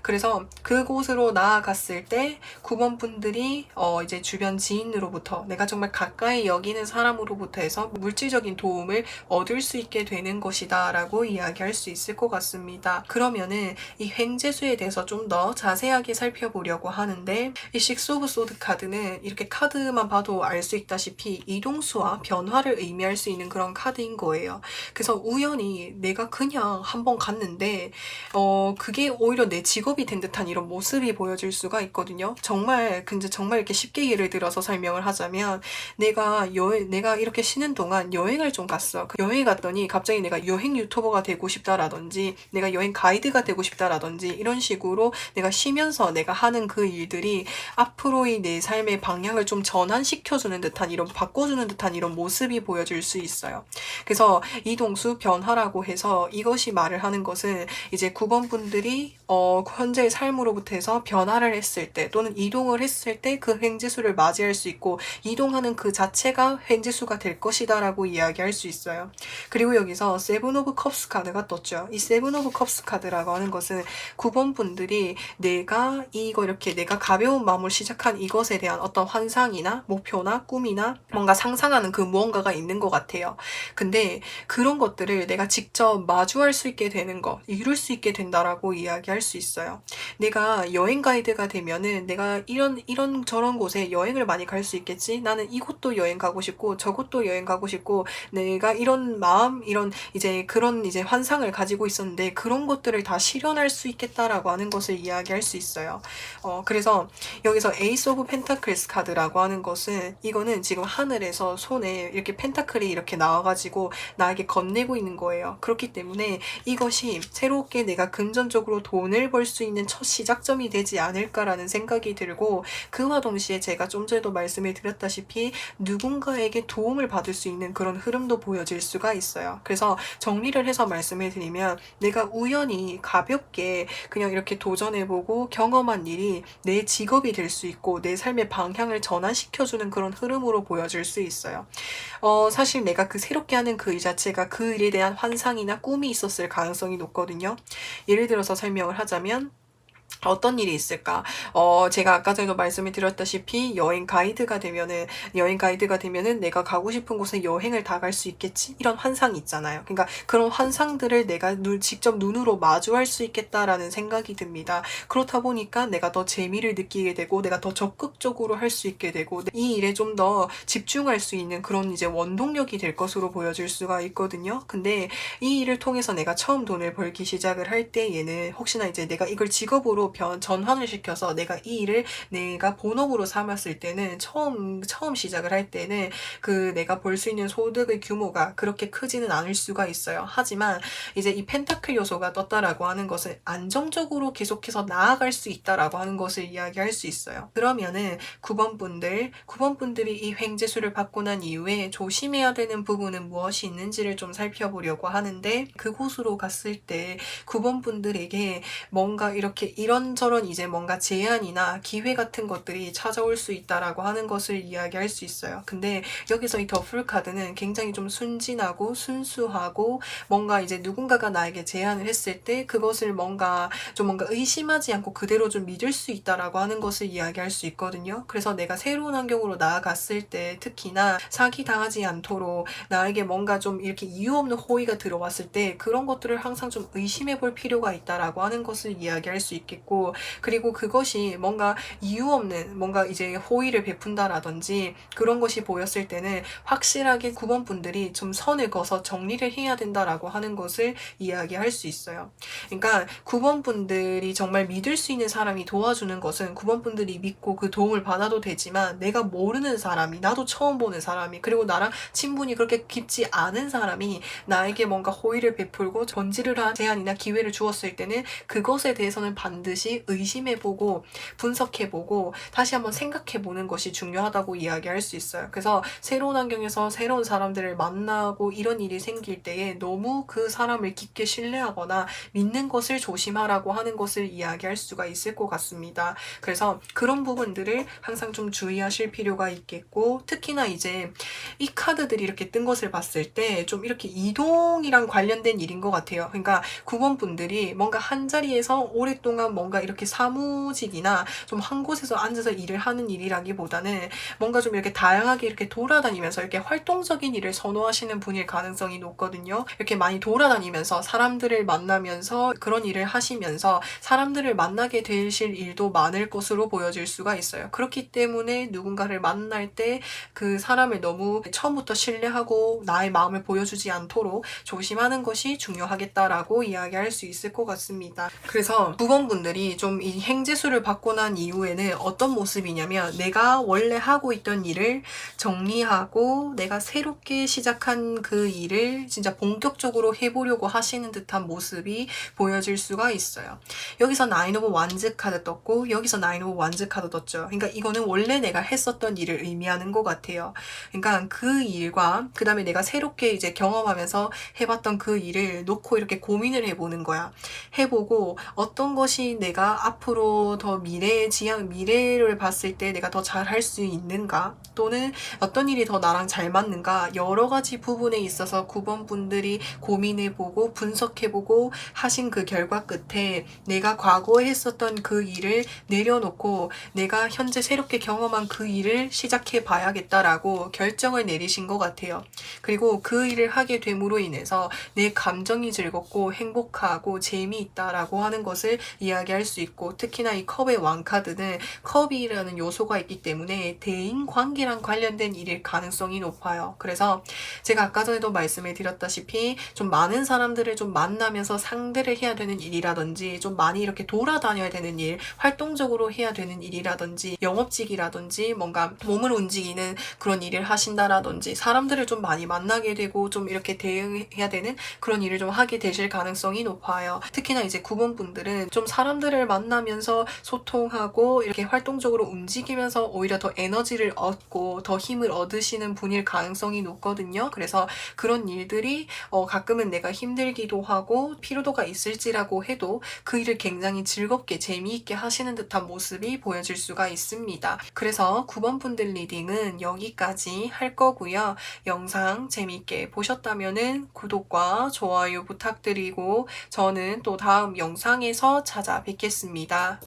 Speaker 1: 그래서 그곳으로 나아갔을 때 9번 분들이 이제 주변 지인으로부터, 내가 정말 가까이 여기는 사람으로부터 해서 물질적인 도움을 얻을 수 있게 되는 것이다 라고 이야기할 수 있을 것 같습니다. 그러면은 이 횡재수에 대해서 좀 더 자세하게 살펴보려고 하는데, 이 식스 오브 소드 카드는 이렇게 카드만 봐도 알 수 있다시피 이동수와 변화를 의미할 수 있는 그런 카드인 거예요. 그래서 우연히 내가 그냥 한번 갔는데 그게 오히려 내 직업이 된 듯한 이런 모습이 보여질 수가 있거든요. 근데 정말 이렇게 쉽게 예를 들어서 설명을 하자면, 내가 이렇게 쉬는 동안 여행을 좀 갔어. 여행 갔더니 갑자기 내가 여행 유튜버가 되고 싶다라든지 내가 여행 가이드가 되고 싶다라든지 이런 식으로 내가 쉬면서 내가 하는 그 일들이 앞으로의 내 삶의 방향을 좀 전환시켜주는 듯한, 이런 바꿔주는 듯한 이런 모습이 보여질 수 있어요. 그래서 이동수 변화라고 해서 이것이 말을 하는 것은 이제 9번 분들이 현재의 삶으로부터 해서 변화를 했을 때 또는 이동을 했을 때 그 횡재수를 맞이할 수 있고, 이동하는 그 자체가 횡재수가 될 것이다 라고 이야기할 수 있어요. 그리고 여기서 세븐 오브 컵스 카드가 떴죠. 이 세븐 오브 컵스 카드라고 하는 것은 9번 분들이 내가 이렇게 내가 가벼운 마음으로 시작한 이것에 대한 어떤 환상이나 목표나 꿈이나 뭔가 상상하는 그 무언가가 있는 것 같아요. 근데 그런 것들을 내가 직접 마주할 수 있게 되는 것, 이룰 수 있게 된다라고 이야기할 수 있어요. 내가 여행 가이드가 되면은 내가 이런 저런 곳에 여행을 많이 갈 수 있겠지. 나는 이곳도 여행 가고 싶고 저곳도 여행 가고 싶고, 내가 이런 마음, 이런 그런 환상을 가지고 있었는데 그런 것들을 다 실현할 수 있겠다라고 하는 것을 이야기할 수 있어요. 그래서 여기서 에이스 오브 펜타클스 카드라고 하는 것은, 이거는 지금 하늘에서 손에 이렇게 펜타클이 이렇게 나와가지고 나에게 건네고 있는 거예요. 그렇기 때문에 이것이 새롭게 내가 금전적으로 돈을 벌 수 있는 첫 시작점이 되지 않을까라는 생각이 들고, 그와 동시에 제가 좀 전에도 말씀을 드렸다시피 누군가에게 도움을 받을 수 있는 그런 흐름도 보여질 수가 있어요. 그래서 정리를 해서 말씀을 드리면, 내가 우연히 가볍게 그냥 이렇게 도전해보고 경험한 일이 내 직업이 될 수 있고 내 삶의 방향을 전환시켜주는 그런 흐름으로 보여질 수 있어요. 사실 내가 그 새롭게 하는 그 일 자체가 그 일에 대한 환상이나 꿈이 있었을 가능성이 높거든요. 예를 들어서 설명을 하자면, 어떤 일이 있을까? 제가 아까 전에도 말씀을 드렸다시피 여행 가이드가 되면은 내가 가고 싶은 곳에 여행을 다 갈 수 있겠지? 이런 환상이 있잖아요. 그러니까 그런 환상들을 내가 직접 눈으로 마주할 수 있겠다라는 생각이 듭니다. 그렇다 보니까 내가 더 재미를 느끼게 되고 내가 더 적극적으로 할 수 있게 되고 이 일에 좀 더 집중할 수 있는 그런 원동력이 될 것으로 보여질 수가 있거든요. 근데 이 일을 통해서 내가 처음 돈을 벌기 시작을 할 때에는 혹시나 내가 이걸 직업으로 본업으로 전환을 시켜서 내가 이 일을 내가 본업으로 삼았을 때는 처음 시작을 할 때는 그 내가 벌 수 있는 소득의 규모가 그렇게 크지는 않을 수가 있어요. 하지만 이제 이 펜타클 요소가 떴다라고 하는 것은 안정적으로 계속해서 나아갈 수 있다라고 하는 것을 이야기할 수 있어요. 그러면은 9번분들이 이 횡재수를 받고 난 이후에 조심해야 되는 부분은 무엇이 있는지를 좀 살펴보려고 하는데, 그곳으로 갔을 때 9번분들에게 뭔가 이렇게 이런저런 이제 뭔가 제안이나 기회 같은 것들이 찾아올 수 있다라고 하는 것을 이야기할 수 있어요. 근데 여기서 이 더풀 카드는 굉장히 좀 순진하고 순수하고 뭔가 이제 누군가가 나에게 제안을 했을 때 그것을 뭔가 의심하지 않고 그대로 좀 믿을 수 있다라고 하는 것을 이야기할 수 있거든요. 그래서 내가 새로운 환경으로 나아갔을 때 특히나 사기 당하지 않도록 나에게 뭔가 좀 이렇게 이유 없는 호의가 들어왔을 때 그런 것들을 항상 좀 의심해 볼 필요가 있다라고 하는 것을 이야기할 수 있겠고, 그리고 그것이 뭔가 이유 없는 뭔가 이제 호의를 베푼다라든지 그런 것이 보였을 때는 확실하게 9번분들이 좀 선을 그어서 정리를 해야 된다라고 하는 것을 이야기할 수 있어요. 그러니까 9번분들이 정말 믿을 수 있는 사람이 도와주는 것은 9번분들이 믿고 그 도움을 받아도 되지만, 내가 모르는 사람이, 나도 처음 보는 사람이, 그리고 나랑 친분이 그렇게 깊지 않은 사람이 나에게 뭔가 호의를 베풀고 전지를 한 제안이나 기회를 주었을 때는 그것에 대해서는 반드시 의심해보고 분석해보고 다시 한번 생각해보는 것이 중요하다고 이야기할 수 있어요. 그래서 새로운 환경에서 새로운 사람들을 만나고 이런 일이 생길 때에 너무 그 사람을 깊게 신뢰하거나 믿는 것을 조심하라고 하는 것을 이야기할 수가 있을 것 같습니다. 그래서 그런 부분들을 항상 좀 주의하실 필요가 있겠고, 특히나 이제 이 카드들이 이렇게 뜬 것을 봤을 때 좀 이렇게 이동이랑 관련된 일인 것 같아요. 그러니까 9번분들이 뭔가 한 자리에서 오랫동안 뭔가 이렇게 사무직이나 좀 한 곳에서 앉아서 일을 하는 일이라기보다는 뭔가 좀 이렇게 다양하게 이렇게 돌아다니면서 이렇게 활동적인 일을 선호하시는 분일 가능성이 높거든요. 이렇게 많이 돌아다니면서 사람들을 만나면서 그런 일을 하시면서 사람들을 만나게 되실 일도 많을 것으로 보여질 수가 있어요. 그렇기 때문에 누군가를 만날 때 그 사람을 너무 처음부터 신뢰하고 나의 마음을 보여주지 않도록 조심하는 것이 중요하겠다라고 이야기할 수 있을 것 같습니다. 그래서 9번분들이 좀 이 행재수를 받고 난 이후에는 어떤 모습이냐면, 내가 원래 하고 있던 일을 정리하고 내가 새롭게 시작한 그 일을 진짜 본격적으로 해보려고 하시는 듯한 모습이 보여질 수가 있어요. 여기서 나인 오브 완즈 카드 떴고 여기서 나인 오브 완즈 카드 떴죠. 그러니까 이거는 원래 내가 했었던 일을 의미하는 것 같아요. 그러니까 그 일과 그 다음에 내가 새롭게 이제 경험하면서 해봤던 그 일을 놓고 이렇게 고민을 해보는 거야. 해보고 어떤 것이 내가 앞으로 더 미래를 봤을 때 내가 더 잘할 수 있는가, 또는 어떤 일이 더 나랑 잘 맞는가, 여러 가지 부분에 있어서 9번분들이 고민해보고 분석해보고 하신 그 결과 끝에 내가 과거에 했었던 그 일을 내려놓고 내가 현재 새롭게 경험한 그 일을 시작해 봐야겠다라고 결정을 내리신 것 같아요. 그리고 그 일을 하게 됨으로 인해서 내 감정이 즐겁고 행복하고 재미있다라고 하는 것을 이야기할 수 있고, 특히나 이 컵의 왕카드는 컵이라는 요소가 있기 때문에 대인관계랑 관련된 일일 가능성이 높아요. 그래서 제가 아까 전에도 말씀을 드렸다시피 좀 많은 사람들을 좀 만나면서 상대를 해야 되는 일이라든지, 좀 많이 이렇게 돌아다녀야 되는 일, 활동적으로 해야 되는 일이라든지, 영업직이라든지 뭔가 몸을 움직이는 그런 일을 하신다라든지, 사람들을 좀 많이 만나게 되고 좀 이렇게 대응해야 되는 그런 일을 좀 하게 되실 가능성이 높아요. 특히나 이제 9번분들은 좀 사람들을 만나면서 소통하고 이렇게 활동적으로 움직이면서 오히려 더 에너지를 얻고 더 힘을 얻으시는 분일 가능성이 높거든요. 그래서 그런 일들이 가끔은 내가 힘들기도 하고 피로도가 있을지라고 해도 그 일을 굉장히 즐겁게 재미있게 하시는 듯한 모습이 보여질 수가 있습니다. 그래서 9번분들 리딩은 여기까지 할 거고요. 영상 재미있게 보셨다면 구독과 좋아요 부탁드리고 저는 또 다음 영상에서 찾아뵙겠습니다.